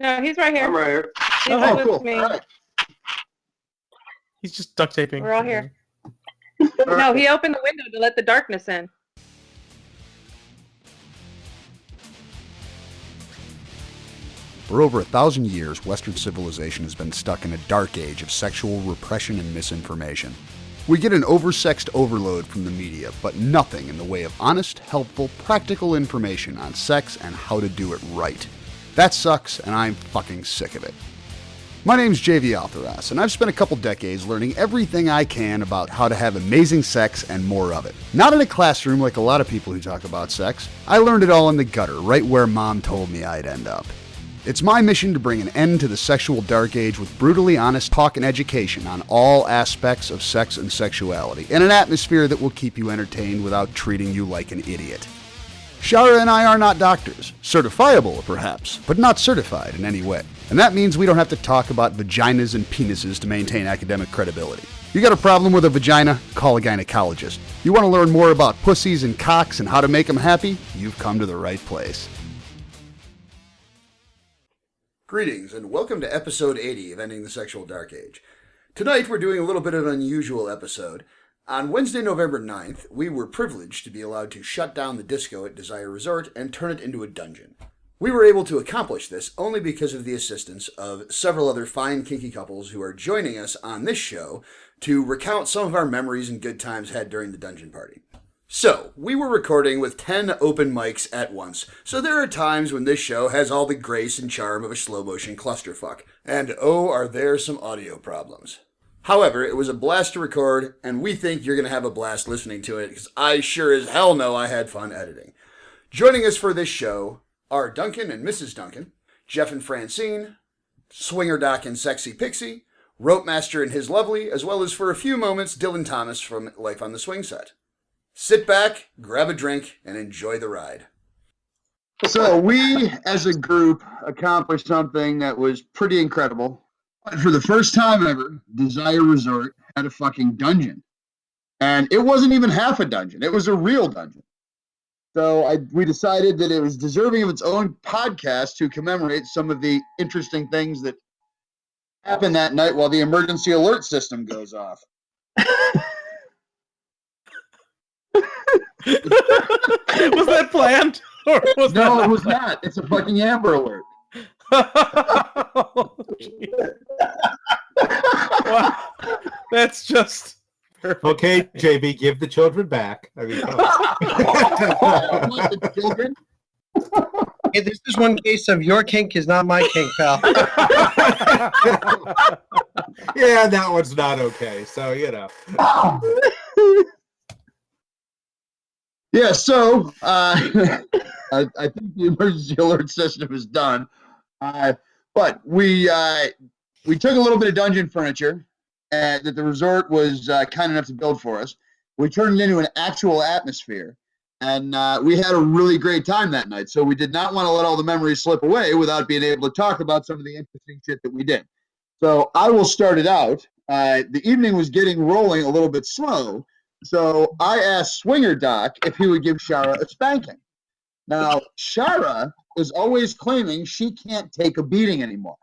No, he's right here. I'm right here. He's with cool. me. All right. He's just duct taping. We're all here. No, he opened the window to let the darkness in. For over 1,000 years, Western civilization has been stuck in a dark age of sexual repression and misinformation. We get an oversexed overload from the media, but nothing in the way of honest, helpful, practical information on sex and how to do it right. That sucks, and I'm fucking sick of it. My name's JV Altheras, and I've spent a couple decades learning everything I can about how to have amazing sex and more of it. Not in a classroom like a lot of people who talk about sex. I learned it all in the gutter, right where Mom told me I'd end up. It's my mission to bring an end to the sexual dark age with brutally honest talk and education on all aspects of sex and sexuality, in an atmosphere that will keep you entertained without treating you like an idiot. Shara and I are not doctors. Certifiable, perhaps, but not certified in any way. And that means we don't have to talk about vaginas and penises to maintain academic credibility. You got a problem with a vagina? Call a gynecologist. You want to learn more about pussies and cocks and how to make them happy? You've come to the right place. Greetings, and welcome to episode 80 of Ending the Sexual Dark Age. Tonight we're doing a little bit of an unusual episode. On Wednesday, November 9th, we were privileged to be allowed to shut down the disco at Desire Resort and turn it into a dungeon. We were able to accomplish this only because of the assistance of several other fine kinky couples who are joining us on this show to recount some of our memories and good times had during the dungeon party. So, we were recording with 10 open mics at once, so there are times when this show has all the grace and charm of a slow-motion clusterfuck. And oh, are there some audio problems. However, it was a blast to record, and we think you're going to have a blast listening to it, because I sure as hell know I had fun editing. Joining us for this show are Duncan and Mrs. Duncan, Jeff and Francine, Swinger Doc and Sexy Pixie, Rope Master and his lovely, as well as for a few moments, Dylan Thomas from Life on the Swing Set. Sit back, grab a drink, and enjoy the ride. So we, as a group, accomplished something that was pretty incredible. For the first time ever, Desire Resort had a fucking dungeon. And it wasn't even half a dungeon. It was a real dungeon. So we decided that it was deserving of its own podcast to commemorate some of the interesting things that happened that night while the emergency alert system goes off. Was that planned? Or was No, that it was not. It's a fucking Amber Alert. Wow. That's just perfect. Okay, JB, give the children back. I mean, The children? Hey, this is one case of your kink is not my kink, pal. yeah, that one's not okay. So, you know. Yeah, so I think the emergency alert system is done. But we took a little bit of dungeon furniture that the resort was kind enough to build for us. We turned it into an actual atmosphere, and we had a really great time that night. So we did not want to let all the memories slip away without being able to talk about some of the interesting shit that we did. So I will start it out. The evening was getting rolling a little bit slow, so I asked Swinger Doc if he would give Shara a spanking. Now, Shara is always claiming she can't take a beating anymore.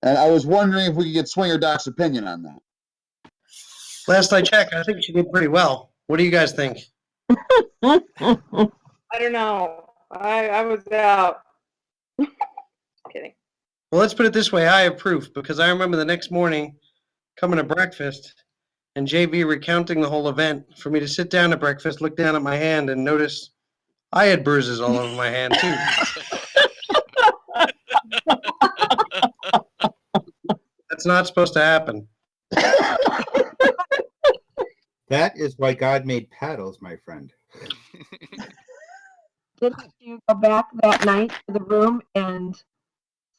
And I was wondering if we could get Swinger Doc's opinion on that. Last I checked, I think she did pretty well. What do you guys think? I don't know. I was out. Kidding. Well, let's put it this way. I have proof because I remember the next morning coming to breakfast and JV recounting the whole event for me to sit down at breakfast, look down at my hand, and notice I had bruises all over my hand, too. That's not supposed to happen. That is why God made paddles, my friend. Didn't you go back that night to the room and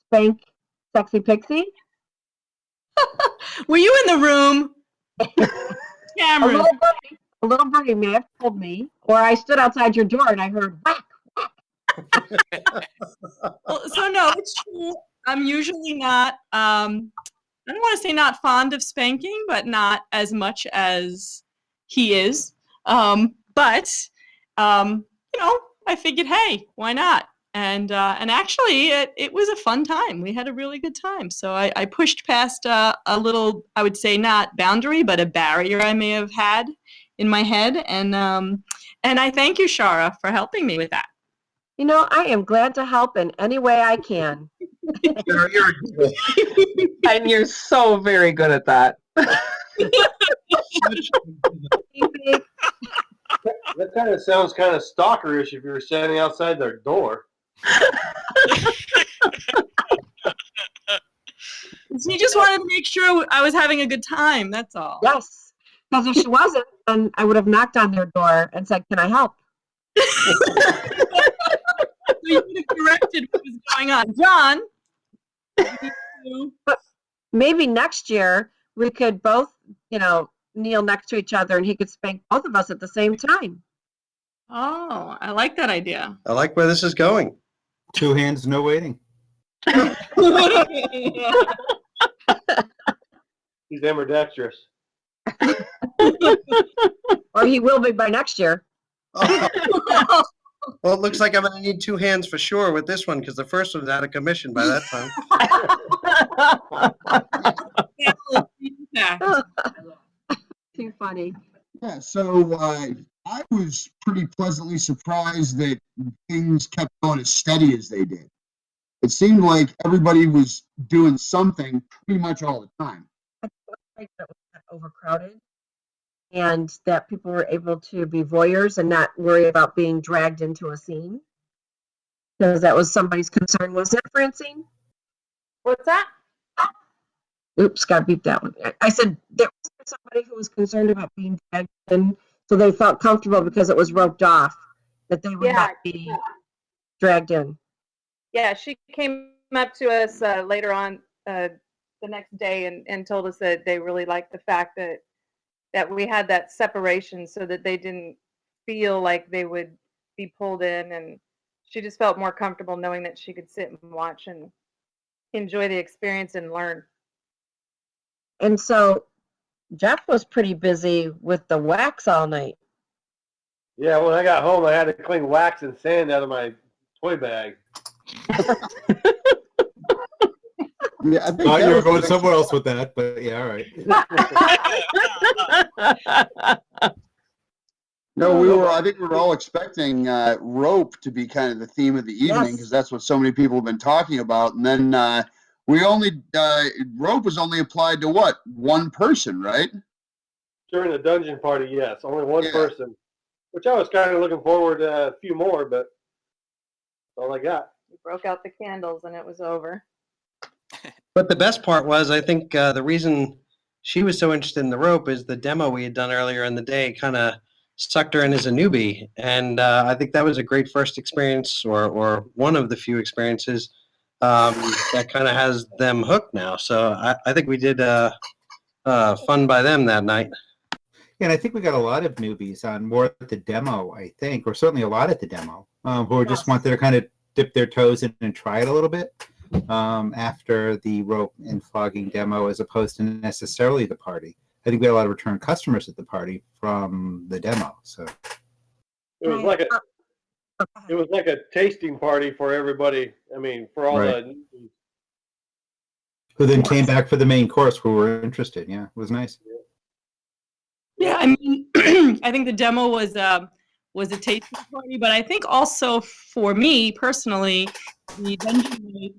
spank Sexy Pixie? Were you in the room? Cameron. A little birdie may have told me, or I stood outside your door and I heard whack, whack. Well, so no, it's true. I'm usually not, I don't want to say not fond of spanking, but not as much as he is. But, you know, I figured, hey, why not? And actually, it was a fun time. We had a really good time. So I pushed past a little, I would say not boundary, but a barrier I may have had in my head. And I thank you, Shara, for helping me with that. You know, I am glad to help in any way I can. And you're so very good at that. That kind of sounds kind of stalkerish if you were standing outside their door. He just wanted to make sure I was having a good time. That's all. Yes, because if she wasn't, then I would have knocked on their door and said, "Can I help?" So you would have corrected what was going on. John. But maybe next year we could both, kneel next to each other and he could spank both of us at the same time. Oh, I like that idea. I like where this is going. 2 hands, no waiting. He's ambidextrous. Or he will be by next year. Well, it looks like I'm going to need 2 hands for sure with this one because the first one's out of commission by that time. Too funny. Yeah, so I was pretty pleasantly surprised that things kept going as steady as they did. It seemed like everybody was doing something pretty much all the time. I feel like it was overcrowded and that people were able to be voyeurs and not worry about being dragged into a scene. Because that was somebody's concern, wasn't it, Francine? What's that? Oops, got to beep that one. I said there was somebody who was concerned about being dragged in, so they felt comfortable because it was roped off, that they would not be dragged in. Yeah, she came up to us later on the next day and told us that they really liked the fact that we had that separation so that they didn't feel like they would be pulled in, and she just felt more comfortable knowing that she could sit and watch and enjoy the experience and learn. And so Jeff was pretty busy with the wax all night. Yeah, when I got home, I had to clean wax and sand out of my toy bag. Yeah, I think Thought that you were was going the somewhere else with that, but yeah, all right. No, I think we were all expecting rope to be kind of the theme of the evening because that's what so many people have been talking about. And then rope was only applied to what? One person, right? During the dungeon party, yes. Only one person. Which I was kind of looking forward to a few more, but that's all I got. We broke out the candles and it was over. But the best part was, I think the reason she was so interested in the rope is the demo we had done earlier in the day kind of sucked her in as a newbie. And I think that was a great first experience or one of the few experiences that kind of has them hooked now. So I think we did fun by them that night. Yeah, and I think we got a lot of newbies on more at the demo, I think, or certainly a lot at the demo, who just wanted to kind of dip their toes in and try it a little bit after the rope and flogging demo as opposed to necessarily the party. I think we had a lot of return customers at the party from the demo. So it was like a tasting party for everybody. I mean, for all the who then came back for the main course who were interested. Yeah, it was nice. Yeah, I mean, I think the demo was a tasting party, but I think also for me personally, the dungeon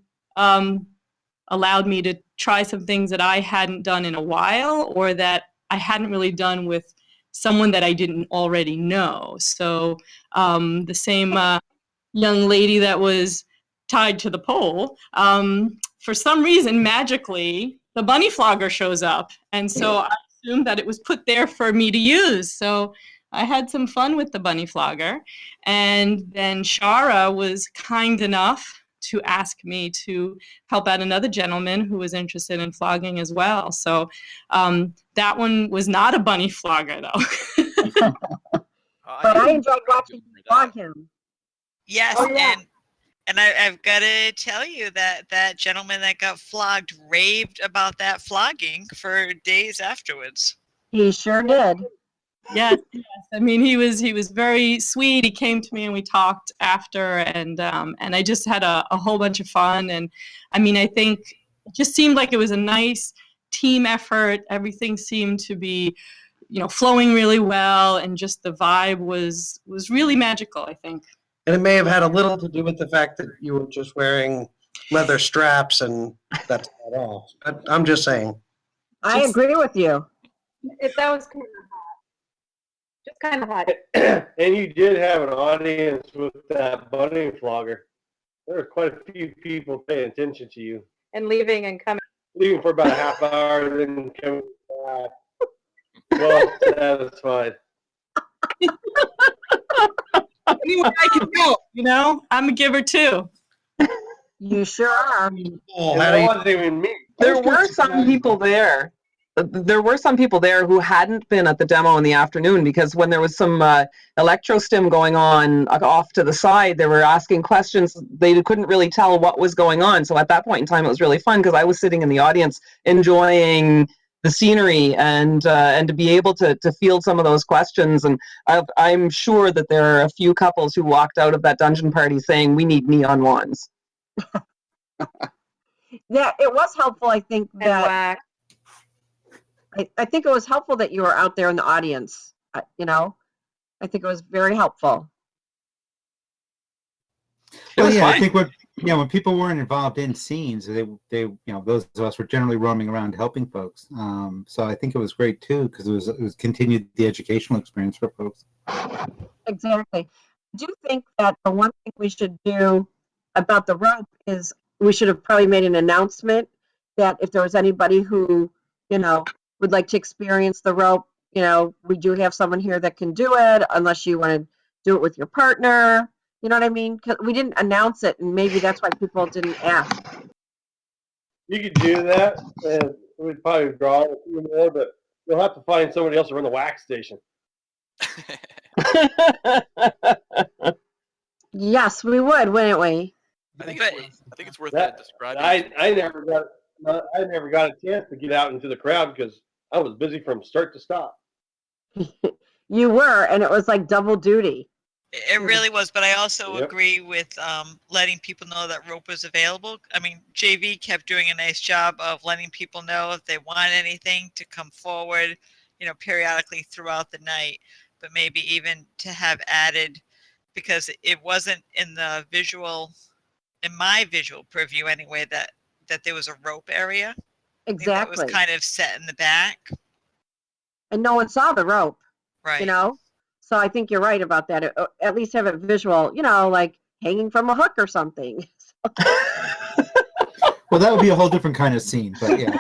allowed me to try some things that I hadn't done in a while, or that I hadn't really done with someone that I didn't already know. So the same young lady that was tied to the pole, for some reason, magically, the bunny flogger shows up, and so I assumed that it was put there for me to use. So I had some fun with the bunny flogger, and then Shara was kind enough to ask me to help out another gentleman who was interested in flogging as well. So that one was not a bunny flogger, though. But I enjoyed watching you flog him. Yes, and I've got to tell you that gentleman that got flogged raved about that flogging for days afterwards. He sure did. Yes, yes. I mean, he was very sweet. He came to me and we talked after, and I just had a whole bunch of fun. And I mean, I think it just seemed like it was a nice team effort. Everything seemed to be, flowing really well, and just the vibe was really magical, I think. And it may have had a little to do with the fact that you were just wearing leather straps, and that's not all. But I'm just saying. I agree with you. That was kind of hot. And you did have an audience with that bunny flogger. There were quite a few people paying attention to you. And leaving and coming. Leaving for about a half hour, then coming back. Well satisfied. Anywhere I can go, I'm a giver too. You sure are. Oh, And how that do you- wasn't even me. There were some people there. There were some people there who hadn't been at the demo in the afternoon, because when there was some electrostim going on off to the side, they were asking questions. They couldn't really tell what was going on. So at that point in time, it was really fun because I was sitting in the audience enjoying the scenery and to be able to field some of those questions. And I'm sure that there are a few couples who walked out of that dungeon party saying, "We need neon wands." Yeah, it was helpful. I think And that wax. I think it was helpful that you were out there in the audience. I think it was very helpful. Well, yeah, I think when people weren't involved in scenes, they those of us were generally roaming around helping folks. So I think it was great too, because it was continued the educational experience for folks. Exactly. I do think that the one thing we should do about the rope is we should have probably made an announcement that if there was anybody who, would like to experience the rope, we do have someone here that can do it, unless you want to do it with your partner. You know what I mean? 'Cause we didn't announce it, and maybe that's why people didn't ask. You could do that, and we'd probably draw a few more, but you'll have to find somebody else to run the wax station. Yes, we would, wouldn't we? I think it's worth That- describing. I never got a chance to get out into the crowd because I was busy from start to stop. You were, and it was like double duty. It really was, but I also Yep. agree with letting people know that rope was available. I mean, JV kept doing a nice job of letting people know if they want anything to come forward, periodically throughout the night, but maybe even to have added, because it wasn't in the visual, in my visual preview anyway, that there was a rope area. That was Exactly. kind of set in the back. And no one saw the rope, Right. So I think you're right about that. At least have it visual, like hanging from a hook or something. Well, that would be a whole different kind of scene, but yeah.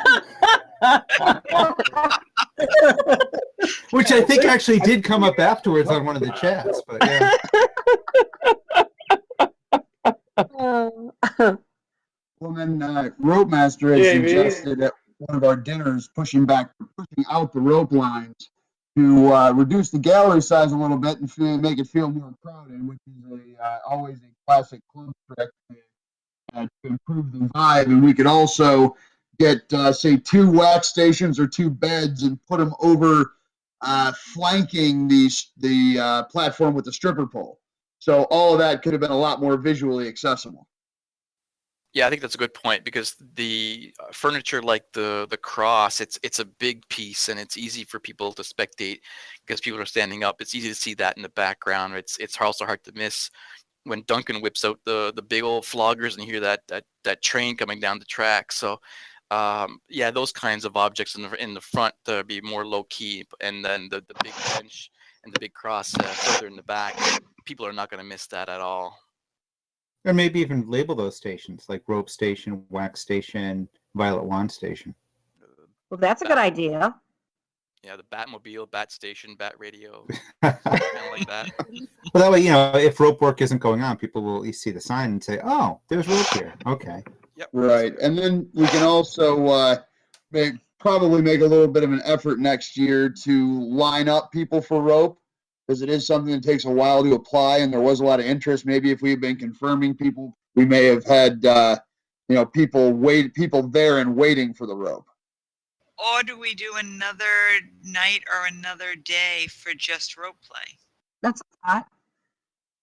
Which I think actually did come up afterwards on one of the chats, but yeah. Well, then Rope Master has JV. suggested at one of our dinners pushing out the rope lines to reduce the gallery size a little bit and make it feel more crowded, which is always a classic club trick to improve the vibe. And we could also get, say, 2 wax stations or 2 beds and put them over flanking the platform with the stripper pole. So all of that could have been a lot more visually accessible. Yeah, I think that's a good point, because the furniture like the cross, it's a big piece and it's easy for people to spectate because people are standing up. It's easy to see that in the background. It's also hard to miss when Duncan whips out the big old floggers and you hear that train coming down the track. So yeah, those kinds of objects in the front to be more low key, and then the big bench and the big cross further in the back. People are not going to miss that at all. Or maybe even label those stations, like Rope Station, Wax Station, Violet Wand Station. Well, that's a good idea. Yeah, the Batmobile, Bat Station, Bat Radio, kind of like that. Well, that way, if rope work isn't going on, people will at least see the sign and say, "Oh, there's rope here." Okay. Yep. Right, and then we can also probably make a little bit of an effort next year to line up people for rope, because it is something that takes a while to apply, and there was a lot of interest. Maybe if we had been confirming people, we may have had people there and waiting for the rope. Or do we do another night or another day for just rope play? That's a thought.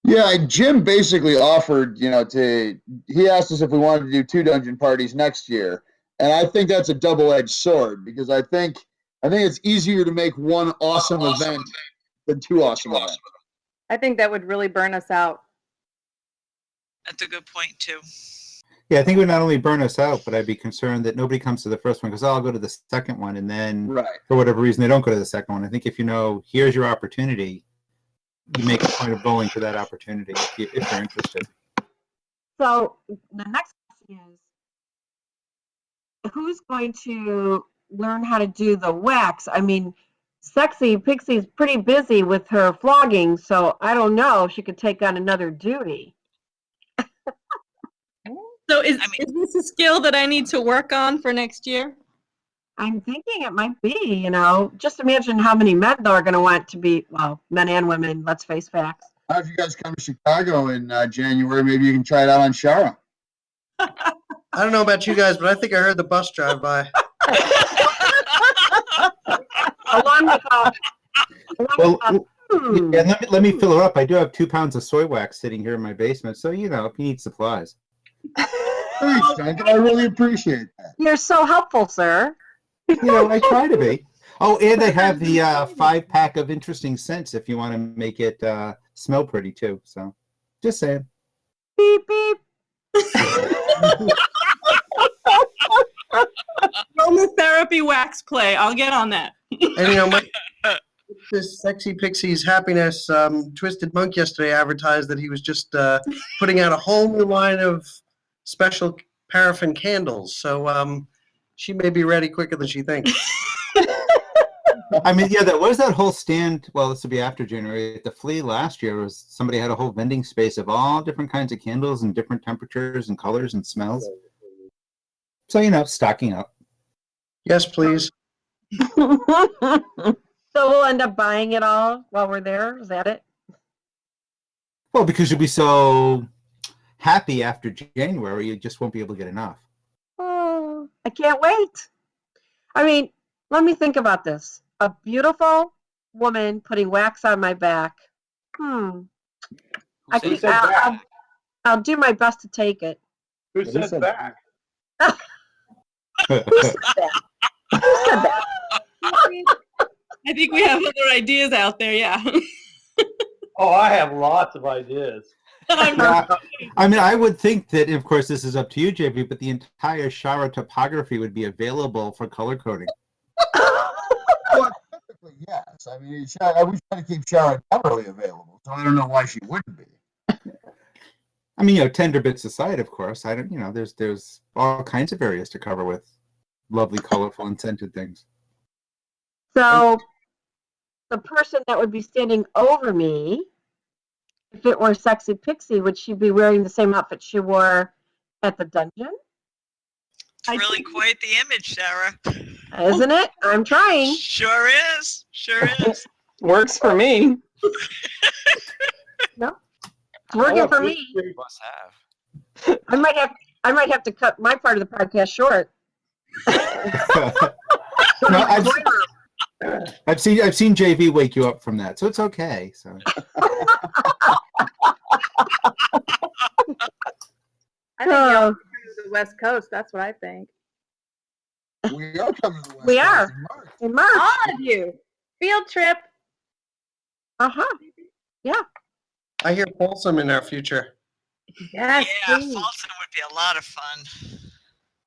Yeah, Jim basically offered, he asked us if we wanted to do 2 dungeon parties next year. And I think that's a double-edged sword because I think it's easier to make one awesome event than 2 awesome events. I think that would really burn us out. That's a good point too. Yeah, I think it would not only burn us out, but I'd be concerned that nobody comes to the first one because I'll go to the second one, and then for whatever reason they don't go to the second one. I think if here's your opportunity, you make a point of going to that opportunity if you're interested. So the next question is, who's going to learn how to do the wax? I mean, Sexy Pixie's pretty busy with her flogging, so I don't know if she could take on another duty. So is this a skill that I need to work on for next year? I'm thinking it might be, just imagine how many men are going to want to be, well, men and women, let's face facts. If you guys come to Chicago in January, maybe you can try it out on Shara. I don't know about you guys, but I think I heard the bus drive by. Along with yeah, let me fill her up. I do have 2 pounds of soy wax sitting here in my basement, so if you need supplies. Thanks, Frank. I really appreciate that. You're so helpful, sir. I try to be. Oh, and I have the 5-pack of interesting scents if you want to make it smell pretty too. So, just saying. Beep beep. Aromatherapy wax play. I'll get on that. And this Sexy Pixie's Happiness Twisted Monk yesterday advertised that he was just putting out a whole new line of special paraffin candles. So she may be ready quicker than she thinks. I mean, yeah, what was that whole stand? Well, this will be after January. At the Flea last year, was somebody had a whole vending space of all different kinds of candles and different temperatures and colors and smells. So, stocking up. Yes, please. So we'll end up buying it all while we're there? Is that it? Well, because you'll be so happy after January, you just won't be able to get enough. Oh, I can't wait. I mean, let me think about this. A beautiful woman putting wax on my back. I think I'll do my best to take it. Who said back? Who said that? Who said that? I think we have other ideas out there, yeah. Oh, I have lots of ideas. I mean, I would think that, of course, this is up to you, JP, but the entire Shara topography would be available for color coding. Well, typically, yes. I mean, we try to keep Shara generally available, so I don't know why she wouldn't be. I mean, tender bits aside, of course. I don't, there's all kinds of areas to cover with lovely, colorful, and scented things. So the person that would be standing over me, if it were Sexy Pixie, would she be wearing the same outfit she wore at the dungeon? It's really quite the image, Sarah. Isn't it? I'm trying. Sure is. Sure is. Works for me. No, it's working for me. Must have. I might have to cut my part of the podcast short. No, I've seen JV wake you up from that, so it's okay. So. I think y'all are coming to the West Coast. That's what I think. We are coming to the West We Coast are. In March. All of you. Field trip. Yeah. I hear Folsom in our future. Yes. Yeah, please. Folsom would be a lot of fun.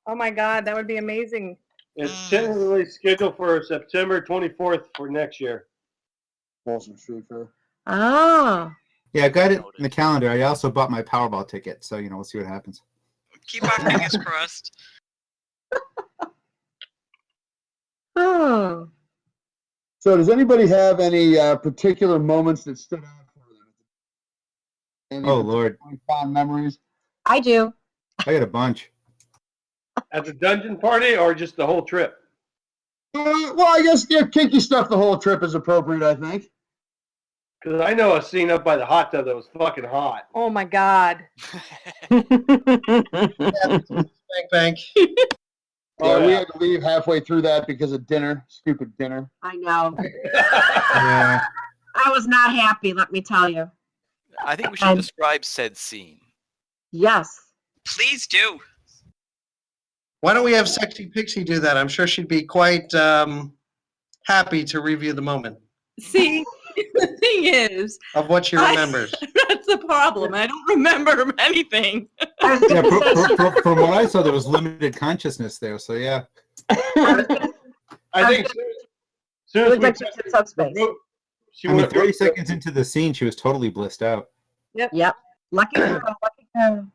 Oh my God, that would be amazing. It's tentatively scheduled for September 24th for next year. Folsom Street Fair. Oh. Yeah, I got it in the calendar. I also bought my Powerball ticket, so we'll see what happens. Keep our fingers crossed. Oh. So, does anybody have any particular moments that stood out for them? Any Lord, fond memories. I do. I got a bunch. At the dungeon party or just the whole trip? Well, I guess kinky stuff. The whole trip is appropriate, I think. Because I know a scene up by the hot tub that was fucking hot. Oh my God. Bank. Yeah, Oh, we yeah. had to leave halfway through that because of dinner. Stupid dinner. I know. Yeah. I was not happy, let me tell you. I think we should describe said scene. Yes. Please do. Why don't we have Sexy Pixie do that? I'm sure she'd be quite happy to review the moment See, the thing is, of what she remembers. that's the problem. I don't remember anything. Yeah, from what I saw, there was limited consciousness there. So yeah. I think soon as we like she's in subspace. she I mean, went 30 seconds into the scene, she was totally blissed out. Yep. Lucky girl, lucky girl.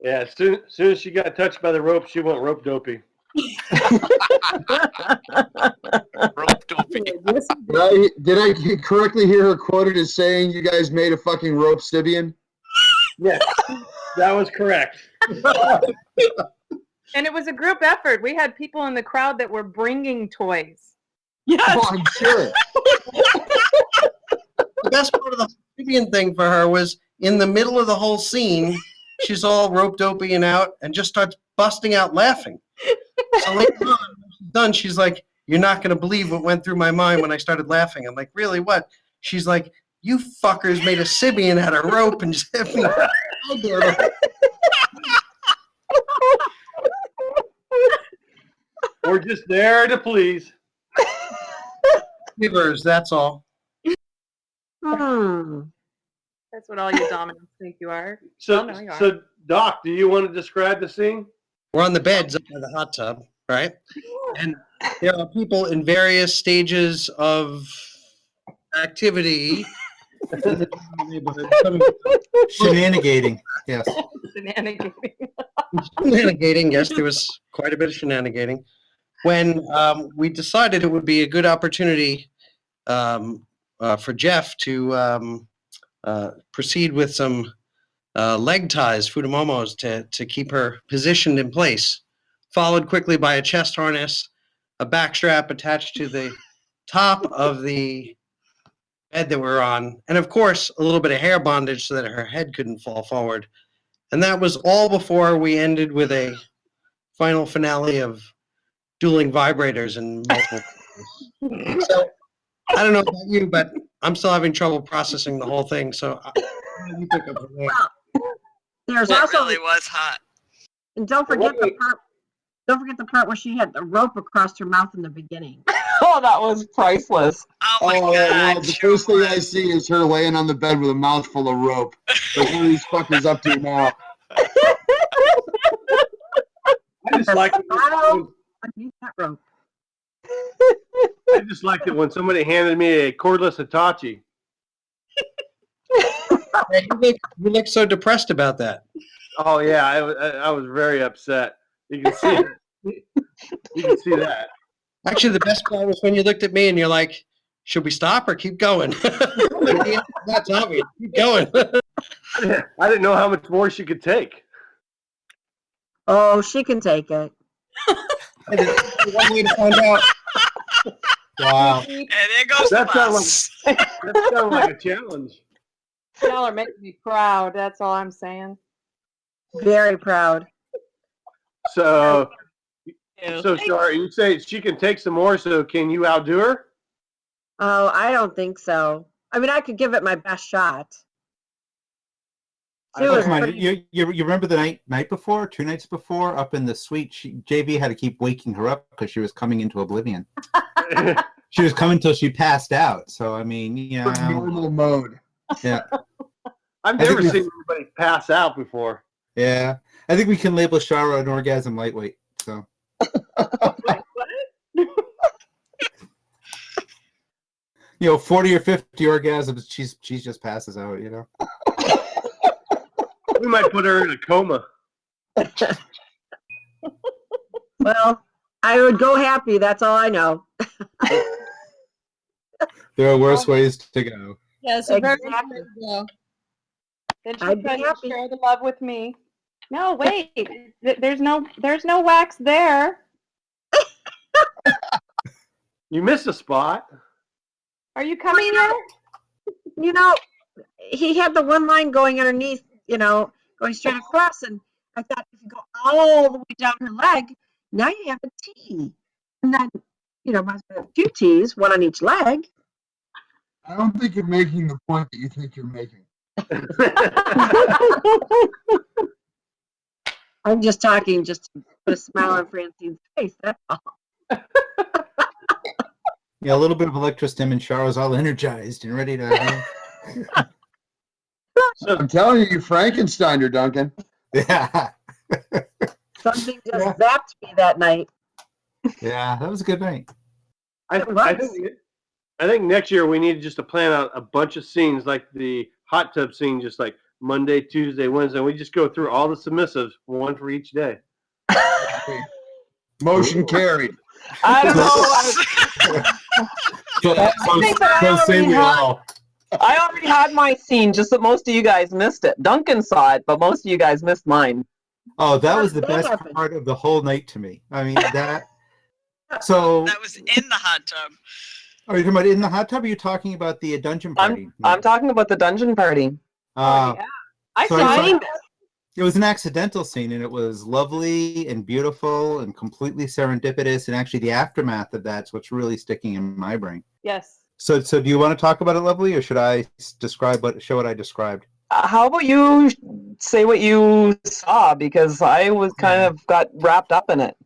Yeah, as soon as she got touched by the rope, she went rope dopey. Rope dopey. Did I correctly hear her quoted as saying you guys made a fucking rope Sibian? Yes, that was correct. And it was a group effort. We had people in the crowd that were bringing toys. Yes. Oh, I'm sure. The best part of the Sibian thing for her was in the middle of the whole scene, she's all rope dopey and out and just starts busting out laughing. So later on, when she's done, she's like, "You're not going to believe what went through my mind when I started laughing." I'm like, "Really? What?" She's like, "You fuckers made a Sibian out of rope and just hit me." We're just there to please. Givers, that's all. That's what all you dominants think you are. So, Oh, no, you are. so Doc, do you want to describe the scene? We're on the beds up by the hot tub, right? And there are people in various stages of activity. Shenanigating, yes. Shenanigating, yes, there was quite a bit of shenanigating. When we decided it would be a good opportunity for Jeff to proceed with some leg ties, futomomos, to keep her positioned in place, followed quickly by a chest harness, a back strap attached to the top of the bed that we're on, and of course, a little bit of hair bondage so that her head couldn't fall forward. And that was all before we ended with a final finale of dueling vibrators and multiple. So, I don't know about you, but I'm still having trouble processing the whole thing. So, you pick up from there. There's It also, really was hot. and don't forget the part. Don't forget the part where she had the rope across her mouth in the beginning. Oh, that was priceless. Oh my Oh, god! well, the first thing I see is her laying on the bed with a mouthful of rope. Like, what are these fuckers up to now? I just like I need that rope. I just liked it when somebody handed me a cordless Hitachi. Hey, you look so depressed about that. Oh yeah, I was very upset. You can see it. You can see that. Actually, the best part was when you looked at me and you're like, "Should we stop or keep going?" That's obvious. Keep going. I didn't know how much more she could take. Oh, she can take it. One way to find out. Wow. And there goes That the sounded like a challenge. Y'all are making me proud. That's all I'm saying. Very proud. So Shar, you say she can take some more. So can you outdo her? Oh, I don't think so. I mean, I could give it my best shot. She was Come on, pretty- you remember the night before, 2 nights before, up in the suite, JV had to keep waking her up because she was coming into oblivion. She was coming till she passed out. So I mean, yeah, Normal mode. yeah, I've never seen anybody pass out before. yeah. I think we can label Shara an orgasm lightweight. So. You know, 40 or 50 orgasms, she just passes out. You know. We might put her in a coma. Well, I would go happy. That's all I know. There are worse ways to go. Yeah, so very Exactly. good to go. Then I'd she be tried to happy. share the love with me. No, wait. There's no wax there. You missed a spot. Are you coming yet? You know, he had the one line going underneath, you know, going straight across, and I thought if you go all the way down her leg, Now you have a T. And then, might as well have 2 T's, one on each leg. I don't think you're making the point that you think you're making. I'm just talking just to put a smile on Francine's face. That's all. Yeah, a little bit of electrostim and Charles all energized and ready to. I'm telling you, Frankenstein her, Duncan. Yeah. Something just zapped me that night. Yeah, that was a good night. I think next year we need just to plan out a bunch of scenes like the hot tub scene, just like Monday, Tuesday, Wednesday. We just go through all the submissives, one for each day. Motion carried. I don't know. I already had my scene, just that most of you guys missed it. Duncan saw it, but most of you guys missed mine. Oh, that was the best part of the whole night to me. I mean, that. So that was in the hot tub. Are you talking about in the hot tub? Or are you talking about the dungeon party? I'm talking about the dungeon party. I saw it. It was an accidental scene, and it was lovely and beautiful and completely serendipitous. And actually, the aftermath of that's what's really sticking in my brain. Yes. So do you want to talk about it, Lovely, or should I show what I described? How about you say what you saw, because I was kind of got wrapped up in it.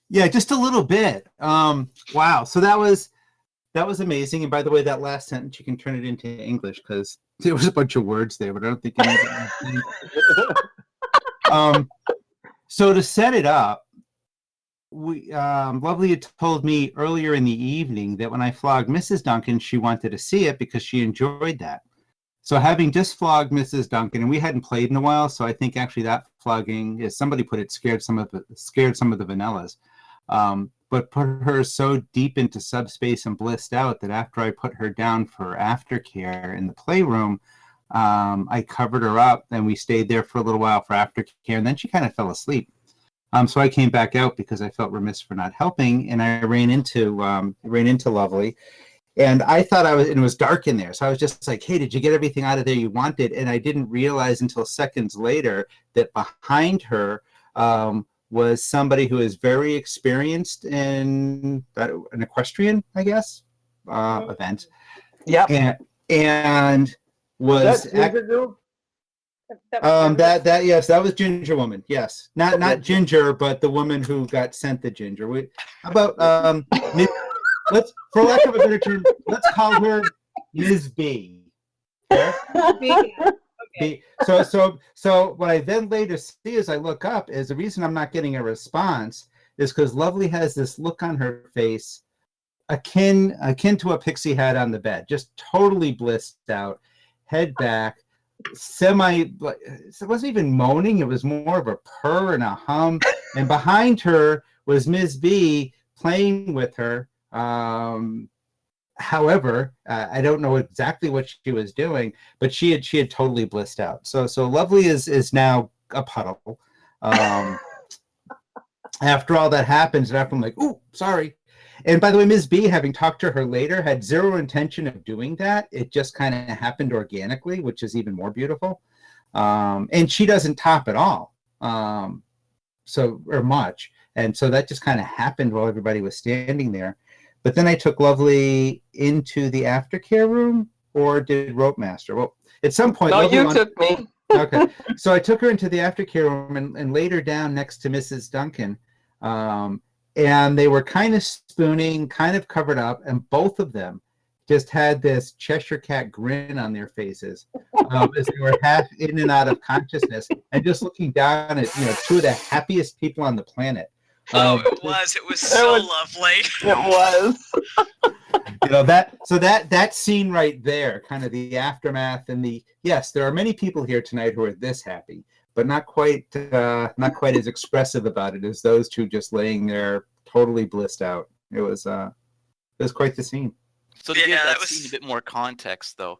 Yeah, just a little bit. Wow. So that was amazing. And by the way, that last sentence, you can turn it into English because there was a bunch of words there, but I don't think you So to set it up, we Lovely had told me earlier in the evening that when I flogged Mrs. Duncan, she wanted to see it because she enjoyed that. So having just flogged Mrs. Duncan, and we hadn't played in a while, so I think actually that flogging, as somebody put it, scared some of the vanillas. But put her so deep into subspace and blissed out that after I put her down for aftercare in the playroom, I covered her up and we stayed there for a little while for aftercare, and then she kind of fell asleep. So I came back out because I felt remiss for not helping, and I ran into Lovely, and I thought it was dark in there, so I was just like, "Hey, did you get everything out of there you wanted?" And I didn't realize until seconds later that behind her was somebody who is very experienced in an equestrian, I guess, event. Yeah. And was yes, that was Ginger Woman. Yes, not Ginger, but the woman who got sent the ginger. Let's, for lack of a better term, let's call her Ms. B. Okay? B. So what I then later see as I look up is the reason I'm not getting a response is because Lovely has this look on her face akin to a pixie hat on the bed, just totally blissed out, head back, it wasn't even moaning, it was more of a purr and a hum, and behind her was Ms. B playing with her. However, I don't know exactly what she was doing, but she had totally blissed out. So Lovely is now a puddle. After all that happens, and after I'm like, "Ooh, sorry." And by the way, Ms. B, having talked to her later, had zero intention of doing that. It just kind of happened organically, which is even more beautiful. And she doesn't top at all, or much. And so that just kind of happened while everybody was standing there. But then I took Lovely into the aftercare room, or did Rope Master? Well, at some point, No, Lovely you took me. Okay, so I took her into the aftercare room and laid her down next to Mrs. Duncan, and they were kind of spooning, kind of covered up, and both of them just had this Cheshire Cat grin on their faces as they were half in and out of consciousness, and just looking down at two of the happiest people on the planet. It was so lovely. It was. that scene right there, kind of the aftermath, and yes, there are many people here tonight who are this happy, but not quite as expressive about it as those two just laying there totally blissed out. It was quite the scene. So to give that scene a bit more context, though,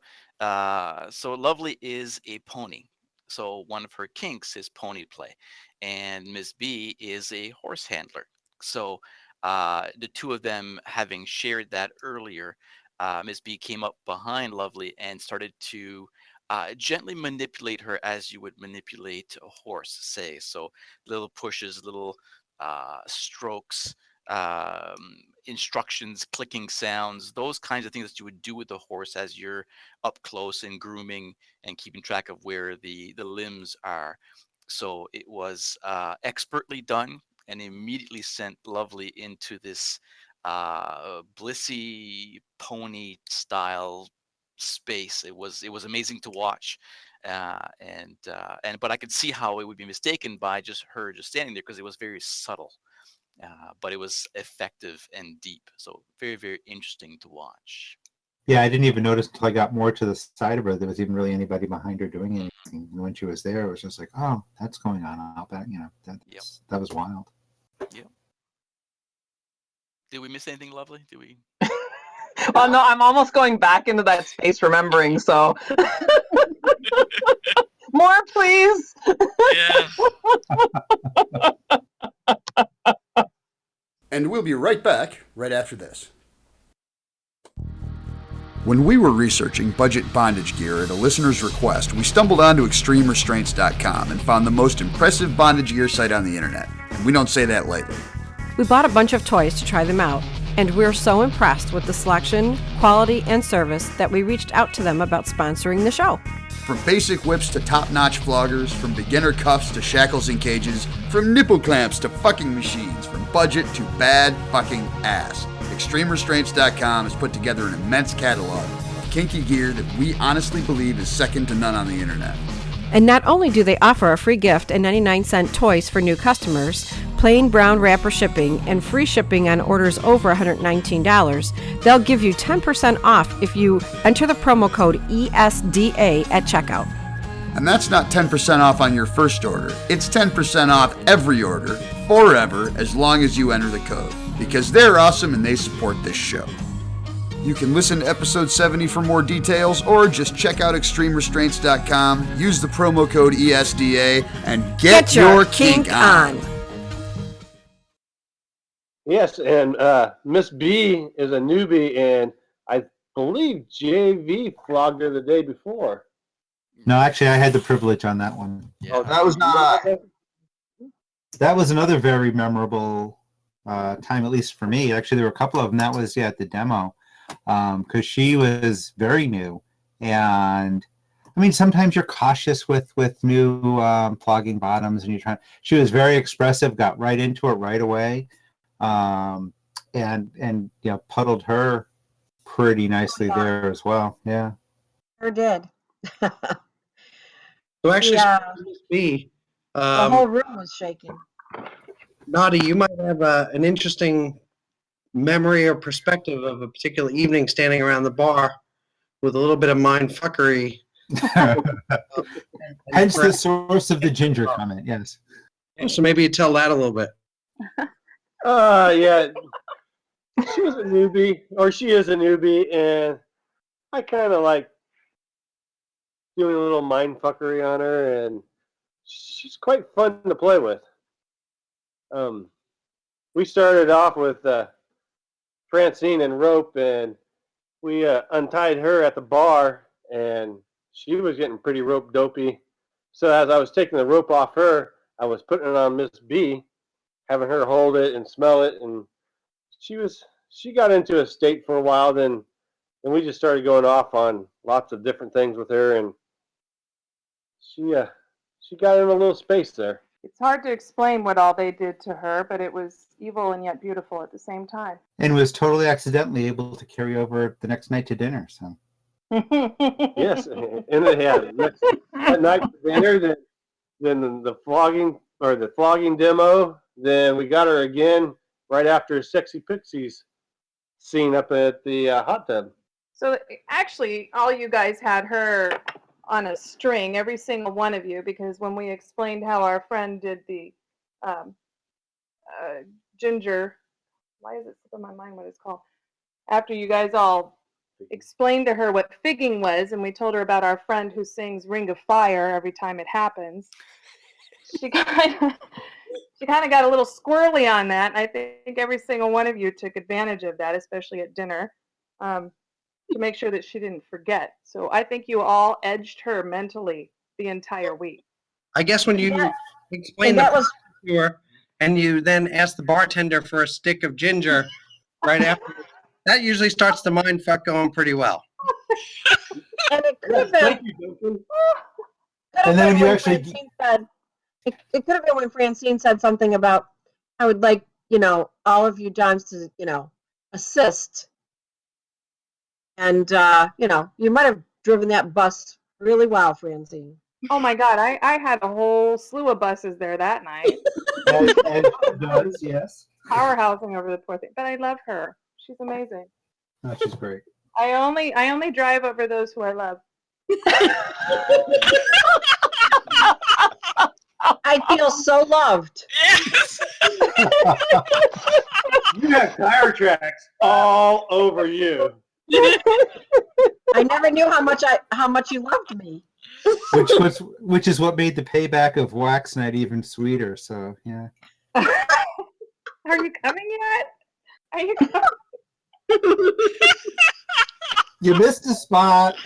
so Lovely is a pony. So one of her kinks is pony play, and Ms. B is a horse handler. So the two of them having shared that earlier, Ms. B came up behind Lovely and started to gently manipulate her as you would manipulate a horse, say. So little pushes, little strokes, instructions, clicking sounds, those kinds of things that you would do with the horse as you're up close and grooming and keeping track of where the limbs are. So it was expertly done and immediately sent Lovely into this blissy pony style space. It was amazing to watch. But I could see how it would be mistaken by just her standing there, because it was very subtle. But it was effective and deep. So very, very interesting to watch. Yeah, I didn't even notice until I got more to the side of her there was even really anybody behind her doing anything. And when she was there, it was just like, oh, that's going on. I'll bet, that was wild. Yep. Did we miss anything, Lovely? Did we? Oh no, I'm almost going back into that space remembering, so more please. Yeah. And we'll be right back right after this. When we were researching budget bondage gear at a listener's request, we stumbled onto extremerestraints.com and found the most impressive bondage gear site on the internet. And we don't say that lightly. We bought a bunch of toys to try them out, and we're so impressed with the selection, quality, and service that we reached out to them about sponsoring the show. From basic whips to top-notch floggers, from beginner cuffs to shackles and cages, from nipple clamps to fucking machines, from budget to bad fucking ass. ExtremeRestraints.com has put together an immense catalog of kinky gear that we honestly believe is second to none on the internet. And not only do they offer a free gift and 99-cent toys for new customers, plain brown wrapper shipping, and free shipping on orders over $119, they'll give you 10% off if you enter the promo code ESDA at checkout. And that's not 10% off on your first order. It's 10% off every order, forever, as long as you enter the code. Because they're awesome and they support this show. You can listen to episode 70 for more details, or just check out extremerestraints.com, use the promo code ESDA, and get your kink on. Yes, and Miss B is a newbie, and I believe JV flogged her the day before. No, actually, I had the privilege on that one. Yeah. Oh, that was not I. That was another very memorable time, at least for me. Actually, there were a couple of them. That was at the demo, because she was very new, and I mean, sometimes you're cautious with new flogging bottoms, and you're trying. She was very expressive, got right into it right away, and puddled her pretty nicely there as well. Yeah, Sure did. So actually, Yeah. B, The whole room was shaking. Naughty, you might have an interesting memory or perspective of a particular evening standing around the bar with a little bit of mind fuckery. hence the source of the ginger comment. Yes. So maybe you tell that a little bit. Yeah. She was a newbie, or she is a newbie, and I kind of like doing a little mind fuckery on her, and she's quite fun to play with. We started off with Francine and rope, and we untied her at the bar, and she was getting pretty rope dopey. So as I was taking the rope off her, I was putting it on Miss B, having her hold it and smell it, and she got into a state for a while. Then we just started going off on lots of different things with her, and she got in a little space there. It's hard to explain what all they did to her, but it was evil and yet beautiful at the same time. And was totally accidentally able to carry over the next night to dinner. So. Yes, and that night for dinner, then the flogging demo. Then we got her again right after Sexy Pixies scene up at the hot tub. So actually, all you guys had her on a string, every single one of you, because when we explained how our friend did the ginger, why is it slipping my mind what it's called? After you guys all explained to her what figging was, and we told her about our friend who sings Ring of Fire every time it happens, she kind of got a little squirrely on that, and I think every single one of you took advantage of that, especially at dinner, to make sure that she didn't forget. So I think you all edged her mentally the entire week. I guess when you Yeah. explained And that the was to her, and you then ask the bartender for a stick of ginger right after. That usually starts the mind fuck going pretty well. And it could have been. Thank you, Duncan. And then when you actually Francine said, it could have been when Francine said something about, I would like, all of you Johns to, assist. And, you might have driven that bus really well, Francine. Oh my God, I had a whole slew of buses there that night. as she does, yes. Powerhousing over the poor thing. But I love her. She's amazing. Oh, she's great. I only drive over those who I love. I feel so loved. Yes. You have tire tracks all over you. I never knew how much you loved me. Which is what made the payback of Wax Night even sweeter. So yeah. Are you coming yet? Are you coming? You missed a spot.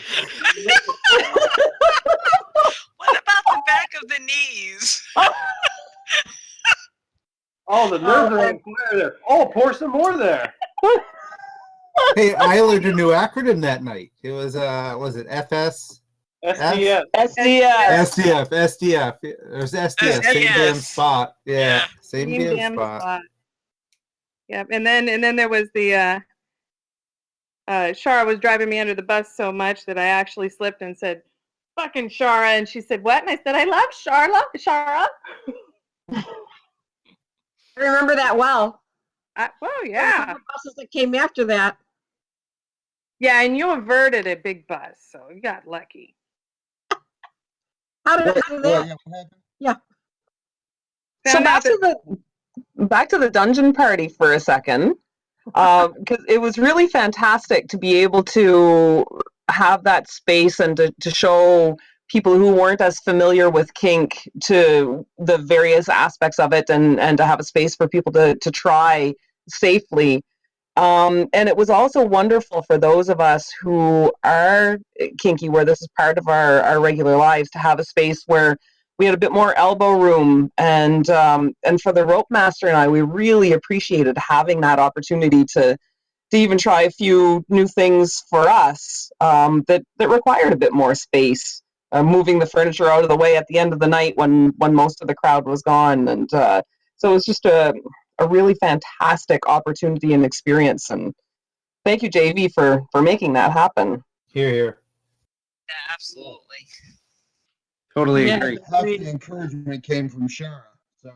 What about the back of the knees? Oh, the nerves are on fire there. Oh, pour some more there. Hey, I learned a new acronym that night. It was it FS? SDF. SDF. It was SDF. Same damn spot. Yeah. Same damn spot. Yep. And then there was the Shara was driving me under the bus so much that I actually slipped and said, "Fucking Shara," and she said, "What?" And I said, "I love Shara." I remember that well. Oh yeah. The buses that came after that. Yeah, and you averted a big bus, so you got lucky. How did I do that? Yeah. So back to the dungeon party for a second, because it was really fantastic to be able to have that space and to show people who weren't as familiar with kink to the various aspects of it, and to have a space for people to try safely. And it was also wonderful for those of us who are kinky, where this is part of our regular lives, to have a space where we had a bit more elbow room. And for the rope master and I, we really appreciated having that opportunity to even try a few new things for us that required a bit more space, moving the furniture out of the way at the end of the night when most of the crowd was gone. And so it was just a really fantastic opportunity and experience. And thank you, JV, for making that happen. Here. Yeah, absolutely. Totally agree. Half the encouragement came from Shara. So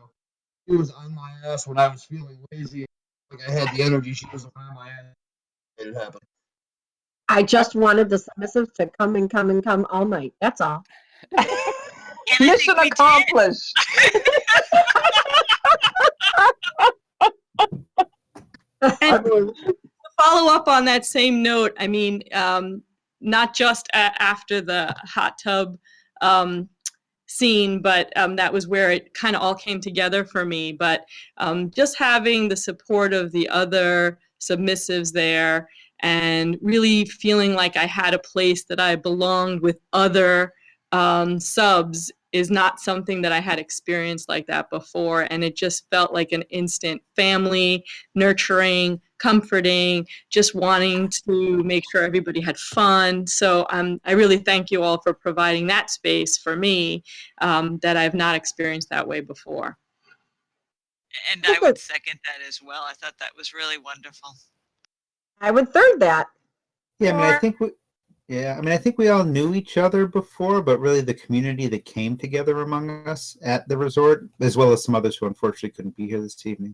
she was on my ass when I was feeling lazy. Like I had the energy. She was on my ass. Made it happen. I just wanted the submissive to come all night. That's all. Mission accomplished. And to follow up on that same note, I mean, not just after the hot tub scene, but that was where it kind of all came together for me. But just having the support of the other submissives there, and really feeling like I had a place that I belonged with other subs is not something that I had experienced like that before. And it just felt like an instant family, nurturing, comforting, just wanting to make sure everybody had fun. So I really thank you all for providing that space for me that I've not experienced that way before. And I would second that as well. I thought that was really wonderful. I would third that. Yeah, I mean, I think we all knew each other before, but really the community that came together among us at the resort, as well as some others who unfortunately couldn't be here this evening,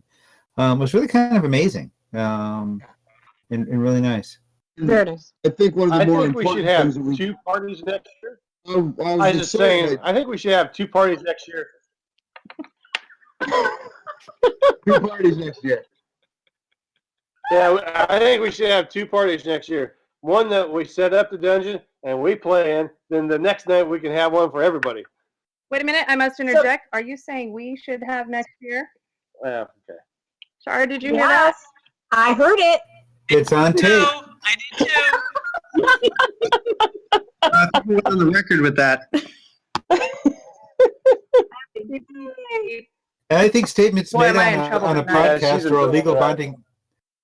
was really kind of amazing and really nice. There it is. I think one of the more important we should have things that two parties next year. I was I was just saying, I think we should have two parties next year. two parties next year. Yeah, I think we should have two parties next year. One that we set up the dungeon and we play in. Then the next night we can have one for everybody. Wait a minute, I must interject. Are you saying we should have next year? Yeah, okay. Shara, did you hear that? I heard it. It's on tape. No, I did too. I think we're on the record with that. And I think statements Boy, made am I in on trouble a tonight. Yeah, podcast she's in or a trouble legal for that. binding.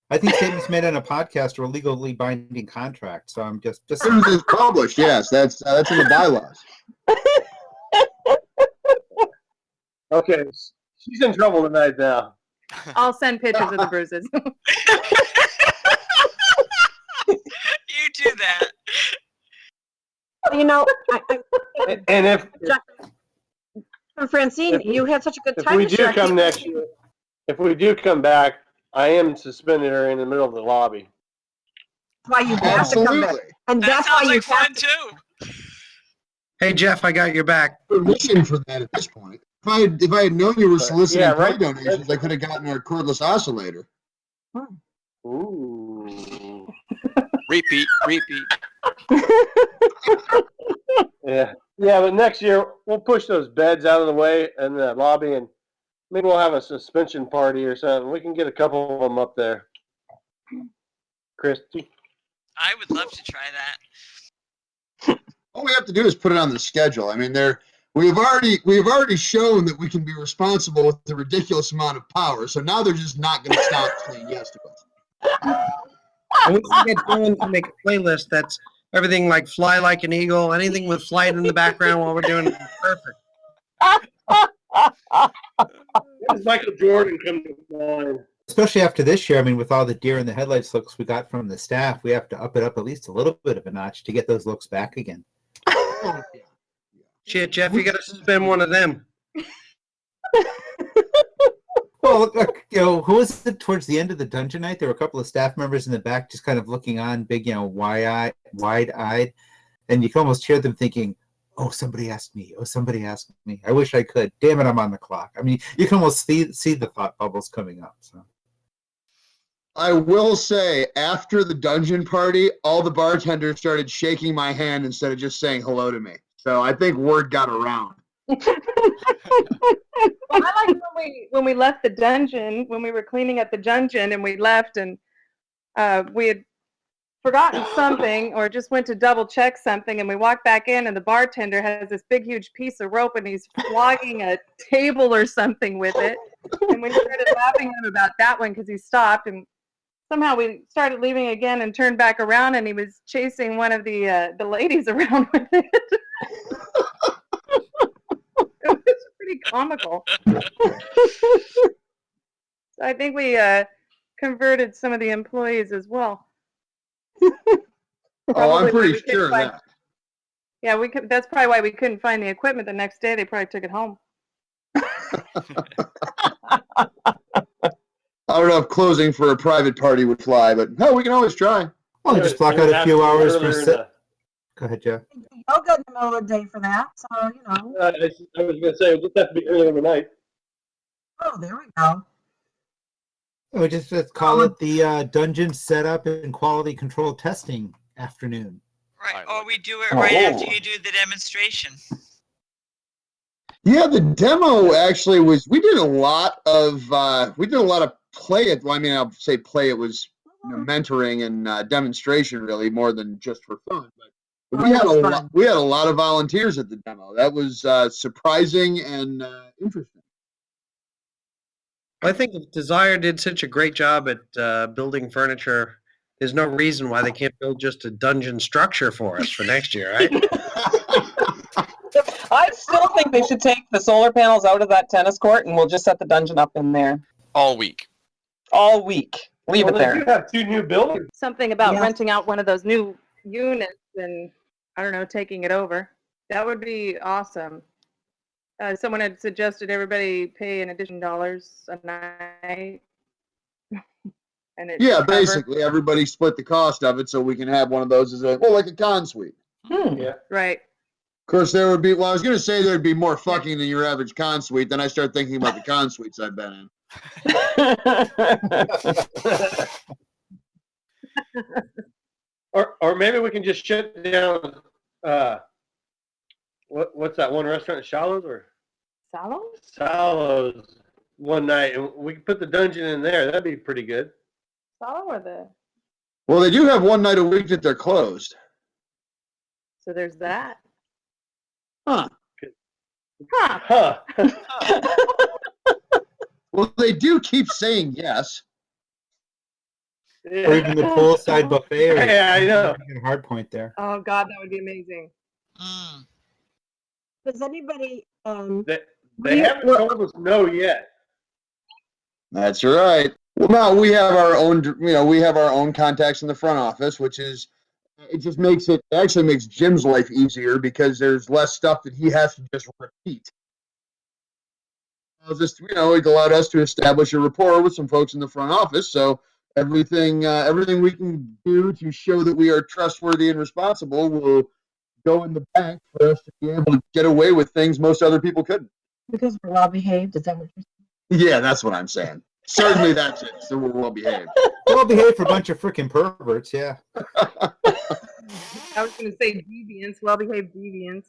I think statements made on a podcast are a legally binding contract. So I'm just As soon as it's published, yes, that's in the bylaws. Okay, she's in trouble tonight now. I'll send pictures of the bruises. You do that. You know, And if Francine, If we- you had such a good if time we this do year. I come can't next believe- year, if we do come back, I am suspending her in the middle of the lobby. That's why you have to come back. Absolutely. And That that's why sounds you like have fun to. too. Hey, Jeff, I got your back. Permission for that at this point. If I had known you were soliciting yeah, toy right. donations, I could have gotten our cordless oscillator. Ooh. Repeat. Yeah. Yeah, but next year we'll push those beds out of the way in the lobby, and maybe we'll have a suspension party or something. We can get a couple of them up there. Christy. I would love to try that. All we have to do is put it on the schedule. I mean, we've already shown that we can be responsible with the ridiculous amount of power. So now they're just not going to stop saying yes to us. And we can get going to make a playlist that's everything like Fly Like an Eagle, anything with flight in the background while we're doing it. Perfect. When does Michael Jordan come to mind? especially after this year. I mean, with all the deer in the headlights looks we got from the staff, we have to up it up at least a little bit of a notch to get those looks back again. Shit, Jeff, you got to suspend one of them. Well, look, who was it towards the end of the dungeon night? There were a couple of staff members in the back just kind of looking on, big, wide-eyed, and you can almost hear them thinking, "Oh, somebody asked me. Oh, somebody asked me. I wish I could. Damn it, I'm on the clock." I mean, you can almost see the thought bubbles coming up. So. I will say, after the dungeon party, all the bartenders started shaking my hand instead of just saying hello to me. So I think word got around. Well, I like when we left the dungeon, when we were cleaning up the dungeon and we left and we had forgotten something or just went to double check something and we walked back in and the bartender has this big huge piece of rope and he's flogging a table or something with it. And we started laughing at him about that one because he stopped and somehow we started leaving again and turned back around and he was chasing one of the ladies around with it. It was pretty comical. So I think we converted some of the employees as well. Oh, I'm Probably pretty we couldn't sure of find- that. Yeah, that's probably why we couldn't find the equipment the next day. They probably took it home. I don't know if closing for a private party would fly, but no, we can always try. Well, Yeah, just block it out would a have few to be hours for earlier in sit. Go ahead, Jeff. Yoga in the middle of the day for that, so I was going to say, it would just have to be earlier in the night. Oh, there we go. We just call it the dungeon setup and quality control testing afternoon. Right. Or we do it Oh. right after you do the demonstration. Yeah, the demo actually was. We did a lot of play it. Well, I mean, I'll say play. It was mentoring and demonstration, really, more than just for fun. But we had a lot. We had a lot of volunteers at the demo. That was surprising and interesting. I think if Desire did such a great job at building furniture, there's no reason why they can't build just a dungeon structure for us for next year, right? I still think they should take the solar panels out of that tennis court and we'll just set the dungeon up in there All week. all week. Leave it They there. do have 2 new buildings. Something about Yeah. renting out one of those new units and, I don't know, taking it over. That would be awesome. Someone had suggested everybody pay an additional $dollars a night. And it Yeah, basically, everybody split the cost of it, so we can have one of those as like a con suite. Yeah. Right. Of course, there would be. Well, I was going to say there'd be more fucking than your average con suite. Then I start thinking about the con suites I've been in. Or maybe we can just shut down. What's that one restaurant? Shallows or Salos? Sallows one night, and we can put the dungeon in there. That'd be pretty good. Salo or the? Well, they do have one night a week that they're closed. So there's that. Huh. Huh. Huh. Well, they do keep saying yes. Or even the poolside buffet. Or Yeah, I know. Hard point there. Oh God, that would be amazing. Mm. Does anybody They haven't told us no yet. That's right. Well, now we have our own, we have our own contacts in the front office, which is, it just makes it actually makes Jim's life easier because there's less stuff that he has to just repeat. It allowed us to establish a rapport with some folks in the front office. So everything we can do to show that we are trustworthy and responsible will go in the bank for us to be able to get away with things most other people couldn't. Because we're well behaved, is that what you're saying? Yeah, that's what I'm saying. Certainly that's it. So we're well behaved. Well behaved for a bunch of freaking perverts, yeah. I was going to say deviants, well-behaved deviants.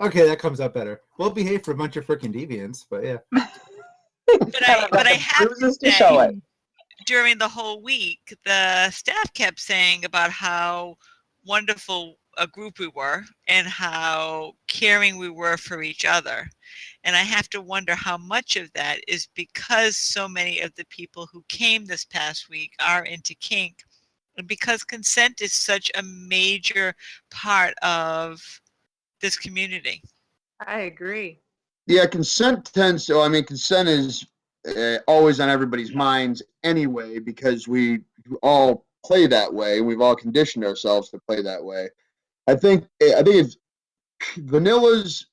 Okay, that comes out better. Well behaved for a bunch of freaking deviants, but yeah. But I have to Bruises to show say, it. during the whole week, the staff kept saying about how wonderful a group we were and how caring we were for each other. And I have to wonder how much of that is because so many of the people who came this past week are into kink, and because consent is such a major part of this community. I agree. Yeah, consent is always on everybody's minds anyway, because we all play that way. We've all conditioned ourselves to play that way. I think it's vanillas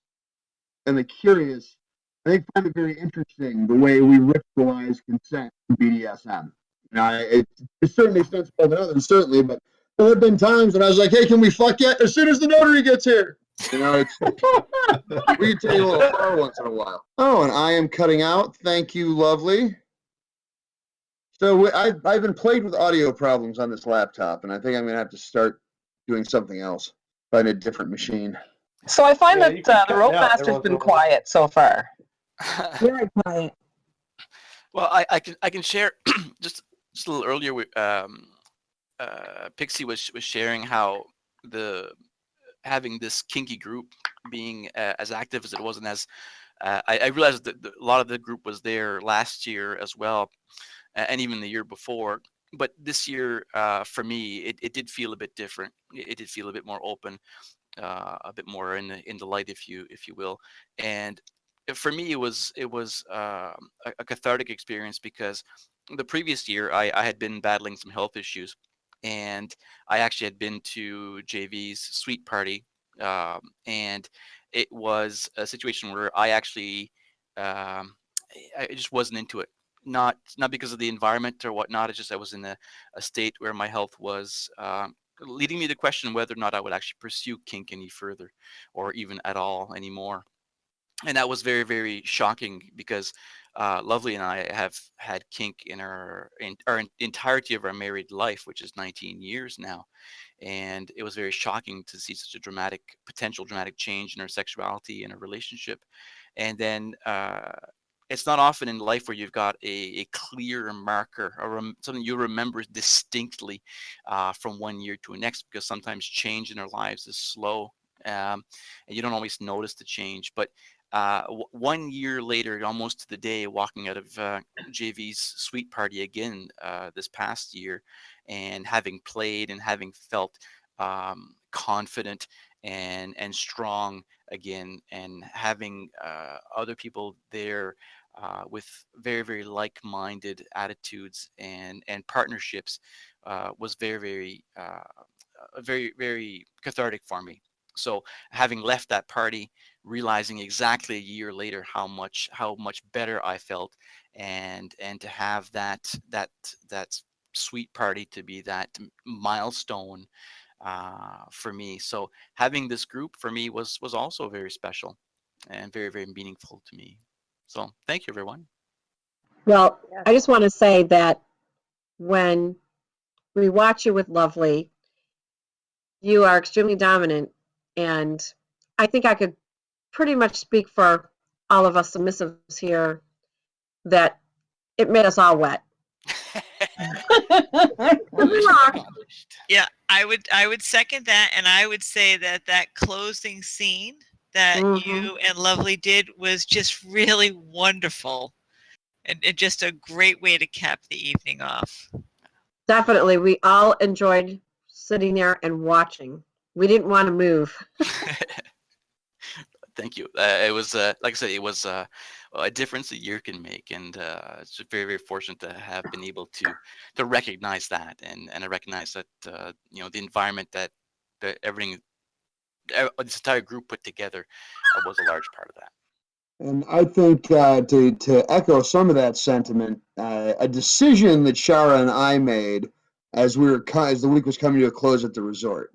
and the curious. I think find it very interesting the way we ritualize consent in BDSM. Now, to a certain extent more than others, certainly, but there have been times when I was like, "Hey, can we fuck yet?" As soon as the notary gets here. It's we can take a little far once in a while. Oh, and I am cutting out. Thank you, lovely. So I've been plagued with audio problems on this laptop, and I think I'm going to have to start doing something else, find a different machine. So I find Yeah, that you can the cut rope it out master's every been once in a while. quiet so far. Very quiet. Well, I can share just a little earlier. Pixie was sharing how having this kinky group being as active as it was, and as I realized that a lot of the group was there last year as well, and even the year before. But this year, for me, it did feel a bit different. It did feel a bit more open, a bit more in the light, if you will. And for me, it was a cathartic experience, because the previous year I had been battling some health issues, and I actually had been to JV's sweet party, and it was a situation where I actually I just wasn't into it. Not because of the environment or whatnot. It's just I was in a state where my health was leading me to question whether or not I would actually pursue kink any further, or even at all anymore. And that was very, very shocking, because Lovely and I have had kink in our entirety of our married life, which is 19 years now. And it was very shocking to see such a potential dramatic change in our sexuality in a relationship. And then it's not often in life where you've got a clear marker, or something you remember distinctly from one year to the next, because sometimes change in our lives is slow, and you don't always notice the change. But 1 year later, almost to the day, walking out of JV's sweet party again this past year, and having played and having felt confident and strong again, and having other people there with very, very like-minded attitudes and partnerships was very, very, very cathartic for me. So having left that party, realizing exactly a year later how much better I felt, and to have that sweet party to be that milestone for me. So having this group for me was also very special and very, very meaningful to me. So thank you, everyone. Well, I just want to say that when we watch you with Lovely, you are extremely dominant, and I think I could pretty much speak for all of us submissives here that it made us all wet. Yeah, I would second that, and I would say that closing scene that you and Lovely did was just really wonderful. and just a great way to cap the evening off. Definitely. We all enjoyed sitting there and watching. We didn't want to move. Thank you. It was, like I said, it was a difference a year can make, and it's very, very fortunate to have been able to recognize that, and I recognize that the environment that everything, this entire group put together was a large part of that. And I think to echo some of that sentiment, a decision that Shara and I made as the week was coming to a close at the resort.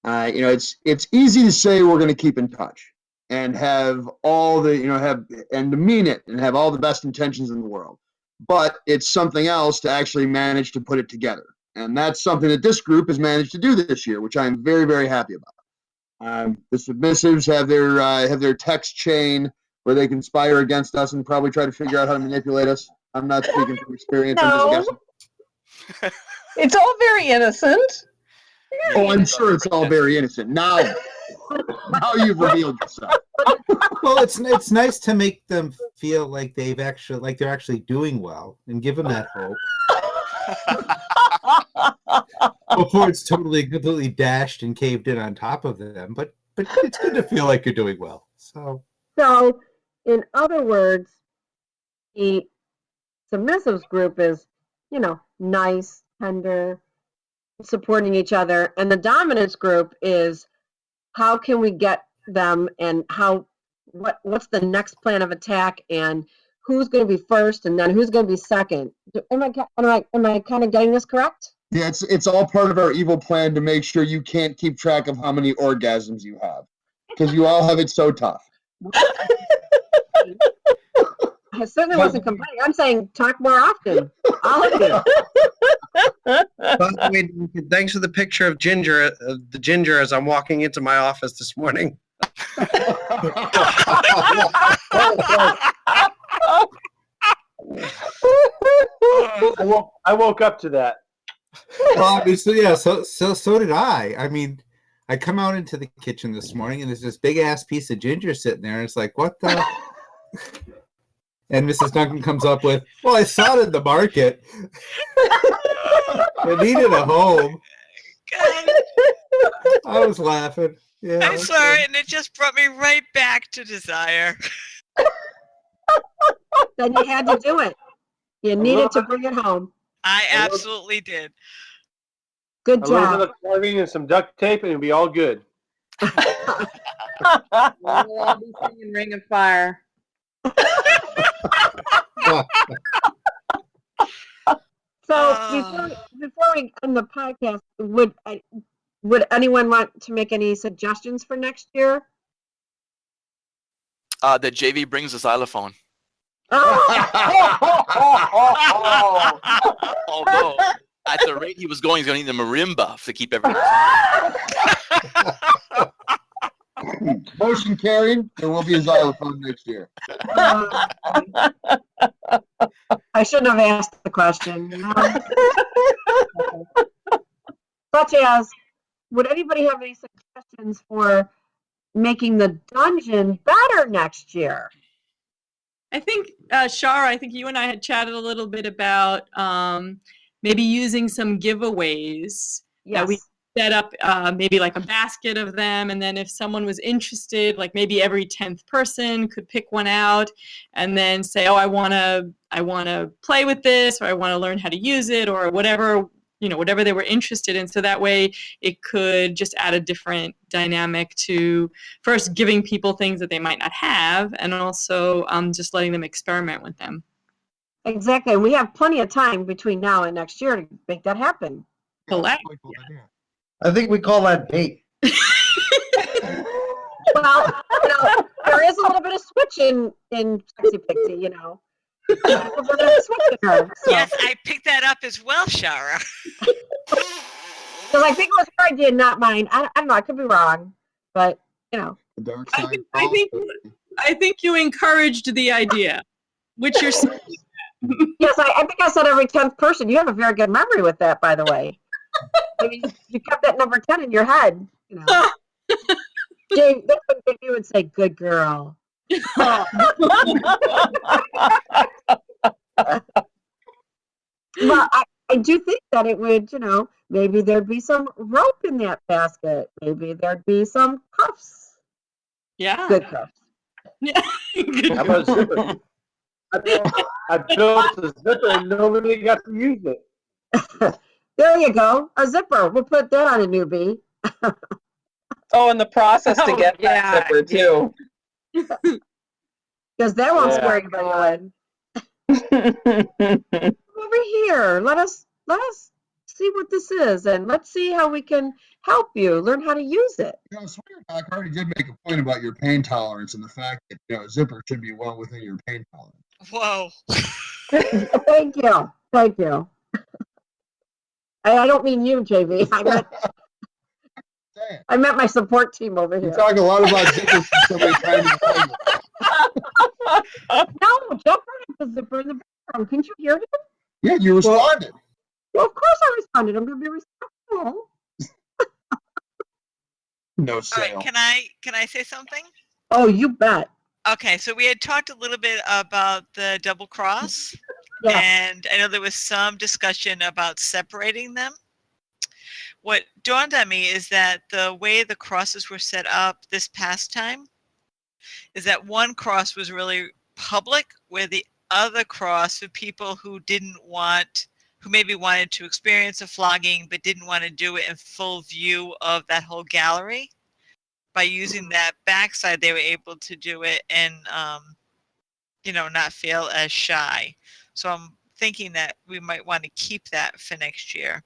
It's easy to say we're going to keep in touch and have all the and to mean it and have all the best intentions in the world, but it's something else to actually manage to put it together, and that's something that this group has managed to do this year, which I'm very, very happy about. The submissives have their text chain where they conspire against us and probably try to figure out how to manipulate us. I'm not speaking from experience. I'm just guessing. It's all very innocent. Oh, I'm sure it's all very innocent. Now you've revealed yourself. Well, it's nice to make them feel like they're actually doing well and give them that hope before it's completely dashed and caved in on top of them. But it's good to feel like you're doing well. So in other words, the submissives group is, nice, tender, supporting each other, and the dominance group is how can we get them, and what's the next plan of attack, and who's going to be first, and then who's going to be second. Am I kind of getting this correct? Yeah, it's all part of our evil plan to make sure you can't keep track of how many orgasms you have, because you all have it so tough. I certainly wasn't complaining. I'm saying talk more often. All of you. By the way, thanks for the picture of the ginger as I'm walking into my office this morning. I woke up to that. Well, so did I. I mean, I come out into the kitchen this morning and there's this big ass piece of ginger sitting there. And it's like, what the? And Mrs. Duncan comes up with, well, I saw it in the market. It needed a home. God. I was laughing. Yeah, I'm sorry, and it just brought me right back to desire. Then you had to do it. You needed to bring it home. I absolutely did. Good A little job. bit of carving and some duct tape, and it'll be all good. We'll all be singing Ring of Fire. So before we end the podcast, would anyone want to make any suggestions for next year? That JV brings a xylophone. Although, at the rate he was going, he's going to need a marimba to keep everything. Motion carried. There will be a xylophone next year. I shouldn't have asked the question. Such as, would anybody have any suggestions for making the dungeon better next year? I think, Shara, I think you and I had chatted a little bit about maybe using some giveaways. Yes. We set up maybe like a basket of them, and then if someone was interested, like maybe every 10th person could pick one out and then say, oh, I want to play with this, or I want to learn how to use it, or whatever they were interested in. So that way it could just add a different dynamic to first giving people things that they might not have, and also just letting them experiment with them. Exactly. We have plenty of time between now and next year to make that happen. Collect. I think we call that bait. Well, there is a little bit of switching in Sexy Pixie, Yes, I picked that up as well, Shara. Because I think it was her idea, not mine. I don't know. I could be wrong, but The dark side. I think you encouraged the idea, which you're. Yes, I think I said every 10th person. You have a very good memory with that, by the way. I mean, you kept that number 10 in your head. Dave, you would say, "Good girl." Well, I do think that it would, maybe there'd be some rope in that basket. Maybe there'd be some cuffs. Yeah. Good cuffs. Yeah. How about a zipper? I built a zipper and nobody got to use it. There you go. A zipper. We'll put that on a newbie. Oh, and the process to Oh, get yeah, that zipper too. Because that won't Yeah. scare anybody away. Over here. Let us see what this is, and let's see how we can help you learn how to use it. Swear Doc already did make a point about your pain tolerance and the fact that a zipper should be well within your pain tolerance. Whoa. Thank you. Thank you. I don't mean you, JV. I meant my support team over You here. talk a lot about zippers from somebody trying to play with. No, Jeff had the zipper in the background. Couldn't you hear him? Yeah, you responded. Well, of course I responded. I'm going to be respectful. No All right, sale. can I say something? Oh, you bet. Okay, so we had talked a little bit about the double cross, Yeah. and I know there was some discussion about separating them. What dawned on me is that the way the crosses were set up this past time is that one cross was really public, where the other cross for people who maybe wanted to experience a flogging but didn't want to do it in full view of that whole gallery. By using that backside, they were able to do it and, not feel as shy. So I'm thinking that we might want to keep that for next year.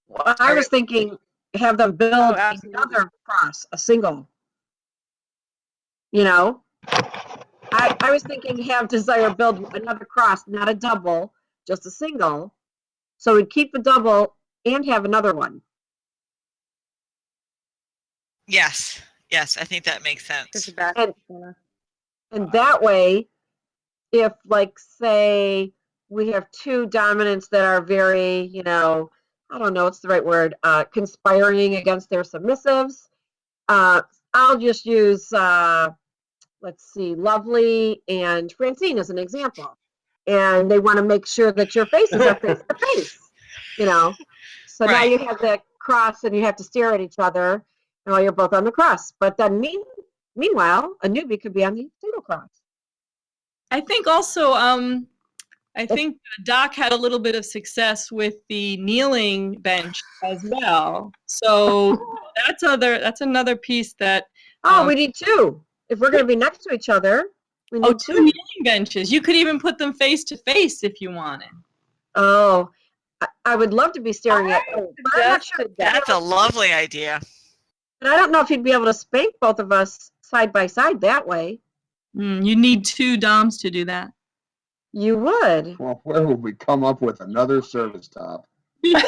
Well, I was thinking have them build another cross, a single. I was thinking have Desire build another cross, not a double, just a single. So we'd keep the double and have another one. Yes, I think that makes sense. And that way, if say we have two dominants that are very, I don't know what's the right word, conspiring against their submissives, I'll just use, let's see, Lovely and Francine as an example. And they want to make sure that your faces are face to face, So now you have the cross and you have to stare at each other while you're both on the cross. But then meanwhile, a newbie could be on the single cross. I think also, I think Doc had a little bit of success with the kneeling bench as well. So that's another piece that. We need two. If we're going to be next to each other, we need two kneeling benches. You could even put them face to face if you wanted. Oh, I would love to be staring at. But I'm not sure. That's a lovely idea. But I don't know if you'd be able to spank both of us side by side that way. You need two DOMs to do that. You would. Well, where would we come up with another service top? Look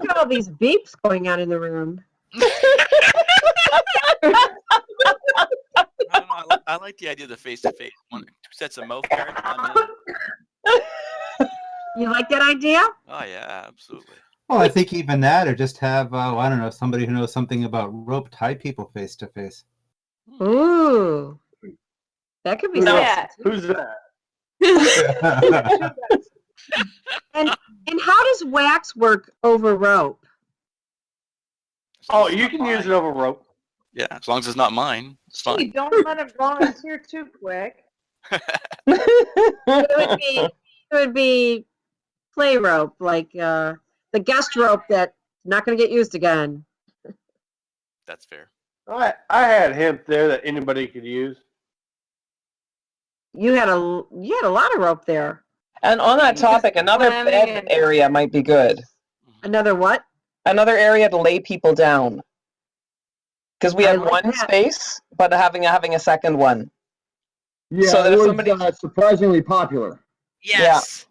at all these beeps going on in the room. I like the idea of the face-to-face. Two sets of mouth guards. You like that idea? Oh, yeah, absolutely. Well, I think even that, or just have, I don't know, somebody who knows something about rope tie people face to face. Ooh. That could be nice. Who's that? And how does wax work over rope? Oh, you can use it over rope. Yeah, as long as it's not mine, it's Hey, fine. don't let it volunteer too quick. It would be play rope, like the guest rope that's not going to get used again. That's fair. I had hemp there that anybody could use. You had a lot of rope there. And on that topic, another bed area might be good. Another what? Another area to lay people down. Because we had one space, but having a second one. Yeah, so that it if was somebody surprisingly popular. Yes.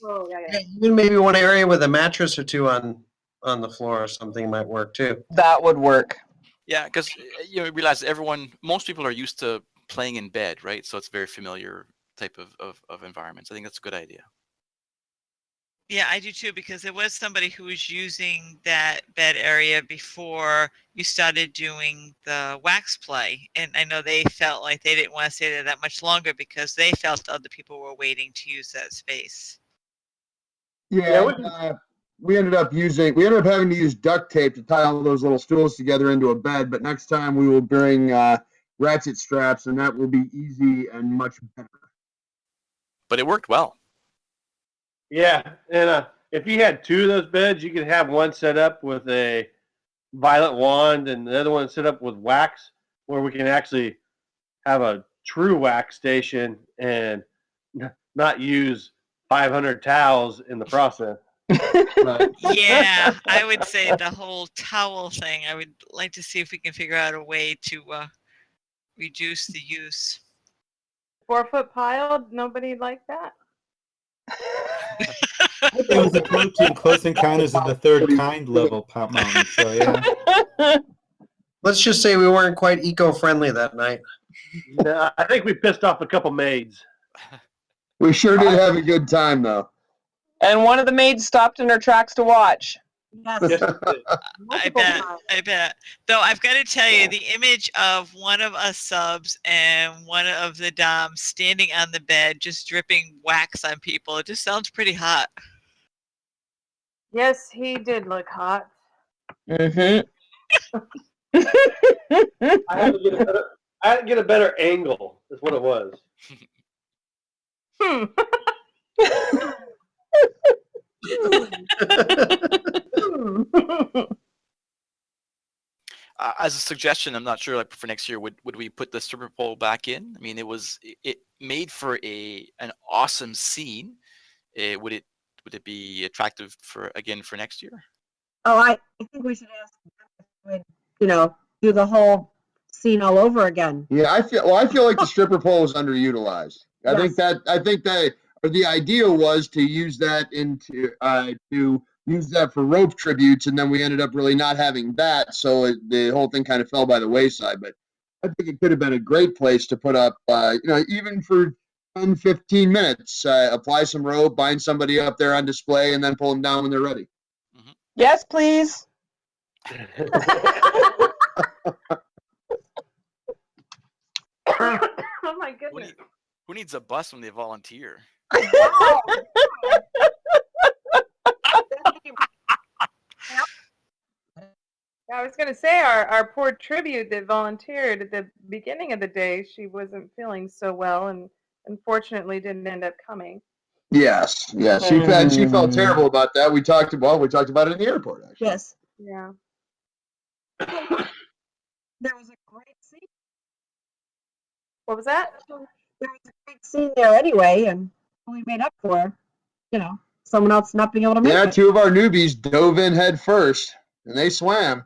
Oh, yeah. Maybe one area with a mattress or two on the floor or something might work too. That would work. Yeah, because realize most people are used to playing in bed, right? So it's a very familiar type of environments. I think that's a good idea. Yeah, I do too, because there was somebody who was using that bed area before you started doing the wax play. And I know they felt like they didn't want to stay there that much longer because they felt other people were waiting to use that space. Yeah, we ended up having to use duct tape to tie all those little stools together into a bed. But next time we will bring ratchet straps, and that will be easy and much better. But it worked well. Yeah, and if you had two of those beds, you could have one set up with a violet wand and the other one set up with wax, where we can actually have a true wax station and not use 500 towels in the process. Yeah, I would say the whole towel thing. I would like to see if we can figure out a way to reduce the use. 4-foot pile. Nobody liked that. It was approaching Close Encounters of the Third Kind level pop mountain. So yeah. Let's just say we weren't quite eco-friendly that night. No, I think we pissed off a couple maids. We sure did have a good time, though. And one of the maids stopped in her tracks to watch. Yes. I bet. Though I've got to tell you, the image of one of us subs and one of the doms standing on the bed just dripping wax on people, it just sounds pretty hot. Yes, he did look hot. Mm-hmm. I had to get a better angle. Is what it was. As a suggestion, I'm not sure. Like for next year, would we put the stripper pole back in? I mean, it made for an awesome scene. Would it be attractive for next year? Oh, I think we should ask them if we would, do the whole scene all over again. Yeah, I feel like the stripper pole is underutilized. I think that the idea was to use that for rope tributes, and then we ended up really not having that, so the whole thing kind of fell by the wayside. But I think it could have been a great place to put up, even for 10, 15 minutes, apply some rope, bind somebody up there on display, and then pull them down when they're ready. Mm-hmm. Yes, please. Oh my goodness. Who needs a bus when they volunteer? I was going to say our poor tribute that volunteered at the beginning of the day, she wasn't feeling so well and unfortunately didn't end up coming. Yes. She felt terrible about that. We talked about it in the airport, actually. Yes. Yeah. There was a great scene. What was that? There was a great scene there anyway, and we made up for, someone else not being able to make it. Yeah, two of our newbies dove in head first, and they swam.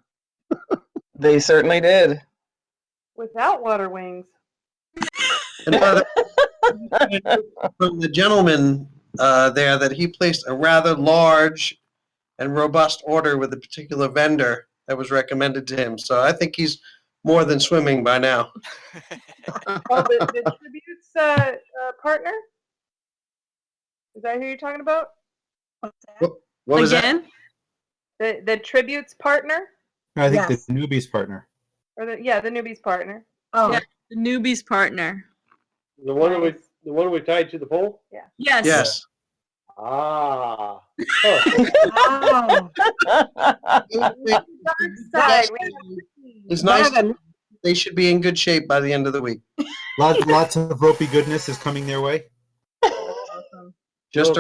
They certainly did. Without water wings. And from the gentleman there that he placed a rather large and robust order with a particular vendor that was recommended to him. So I think he's more than swimming by now. Oh, the tributes partner? Is that who you're talking about? What's that? What was Again? The tributes partner? I think Yes. the newbies partner. Or the newbies partner. Oh, Yeah, the newbie's partner. The one we tied to the pole. Yeah. Yes. Yes. Ah. wow. Dark side. It's nice. They should be in good shape by the end of the week. Lots of ropey goodness is coming their way. Just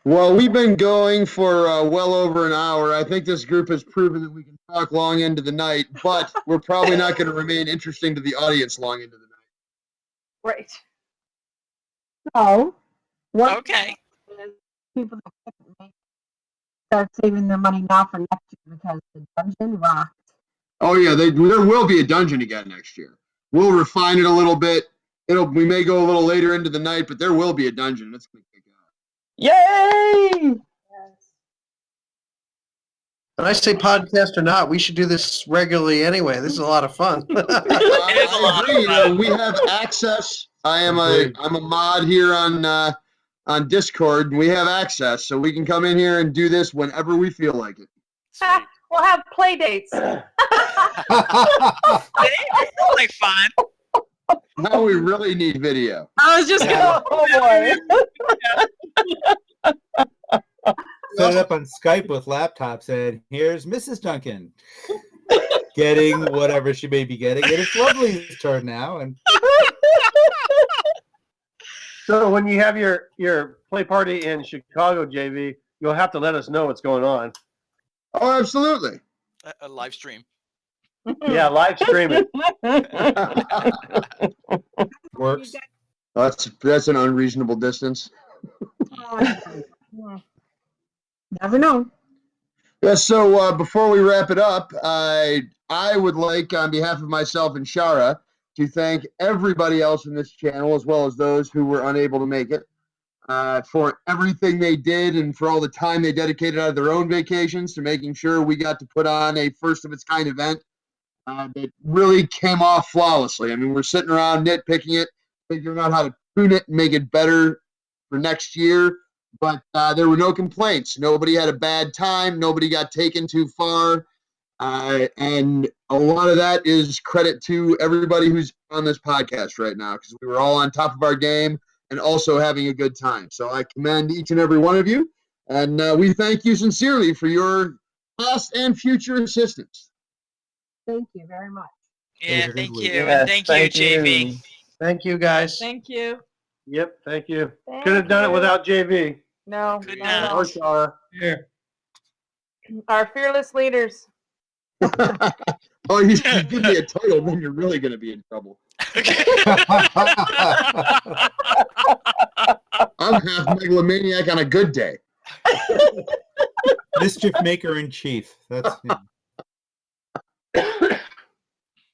Well, we've been going for well over an hour. I think this group has proven that we can talk long into the night, but we're probably not going to remain interesting to the audience long into the night. Right. So, what Okay. people that couldn't start saving their money now for next year because the dungeon rocked. Oh yeah, there will be a dungeon again next year. We'll refine it a little bit. We may go a little later into the night, but there will be a dungeon. It's going to kick out. Yay! Yes. And I say podcast or not, we should do this regularly anyway. This is a lot of fun. I agree. We have access. I'm a mod here on on Discord, and we have access, so we can come in here and do this whenever we feel like it. We'll have play dates. Like fun. Now we really need video. I was just gonna. Set it up on Skype with laptops, and here's Mrs. Duncan getting whatever she may be getting. It is Lovely's turn now, and So when you have your play party in Chicago, JV, you'll have to let us know what's going on. Oh, absolutely. A live stream. Yeah, live streaming. works. That's an unreasonable distance. Never know. Yeah, so before we wrap it up, I would like, on behalf of myself and Shara, to thank everybody else in this channel, as well as those who were unable to make it, for everything they did and for all the time they dedicated out of their own vacations to making sure we got to put on a first-of-its-kind event that really came off flawlessly. I mean, we're sitting around nitpicking it, figuring out how to tune it and make it better for next year, but there were no complaints. Nobody had a bad time. Nobody got taken too far. And a lot of that is credit to everybody who's on this podcast right now, because we were all on top of our game and also having a good time. So I commend each and every one of you, and we thank you sincerely for your past and future assistance. Thank you very much. Yeah, thank you. Yes, And thank you, JV. Thank you, guys. Thank you. Yep, thank you. Thank Couldn't have done it you. without JV. No, Good not at night. all. Or Shara. Here. Our fearless leaders. Oh, you give me a title, then you're really going to be in trouble. I'm half megalomaniac on a good day. Mischief maker in chief. That's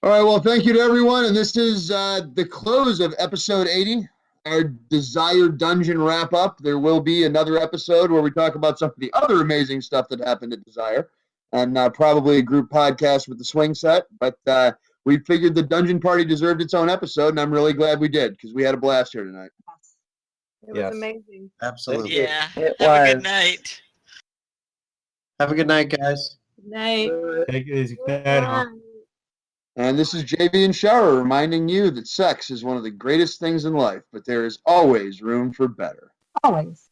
All right, well, thank you to everyone, and this is the close of episode 80, our Desire Dungeon wrap-up. There will be another episode where we talk about some of the other amazing stuff that happened at Desire, and probably a group podcast with the swing set, but we figured the Dungeon Party deserved its own episode, and I'm really glad we did, because we had a blast here tonight. It was Yes. amazing. Absolutely. Yeah. It Have a was. good night. Have a good night, guys. Good night. take it easy. Good night, all. And this is JV and Shara reminding you that sex is one of the greatest things in life, but there is always room for better. Always.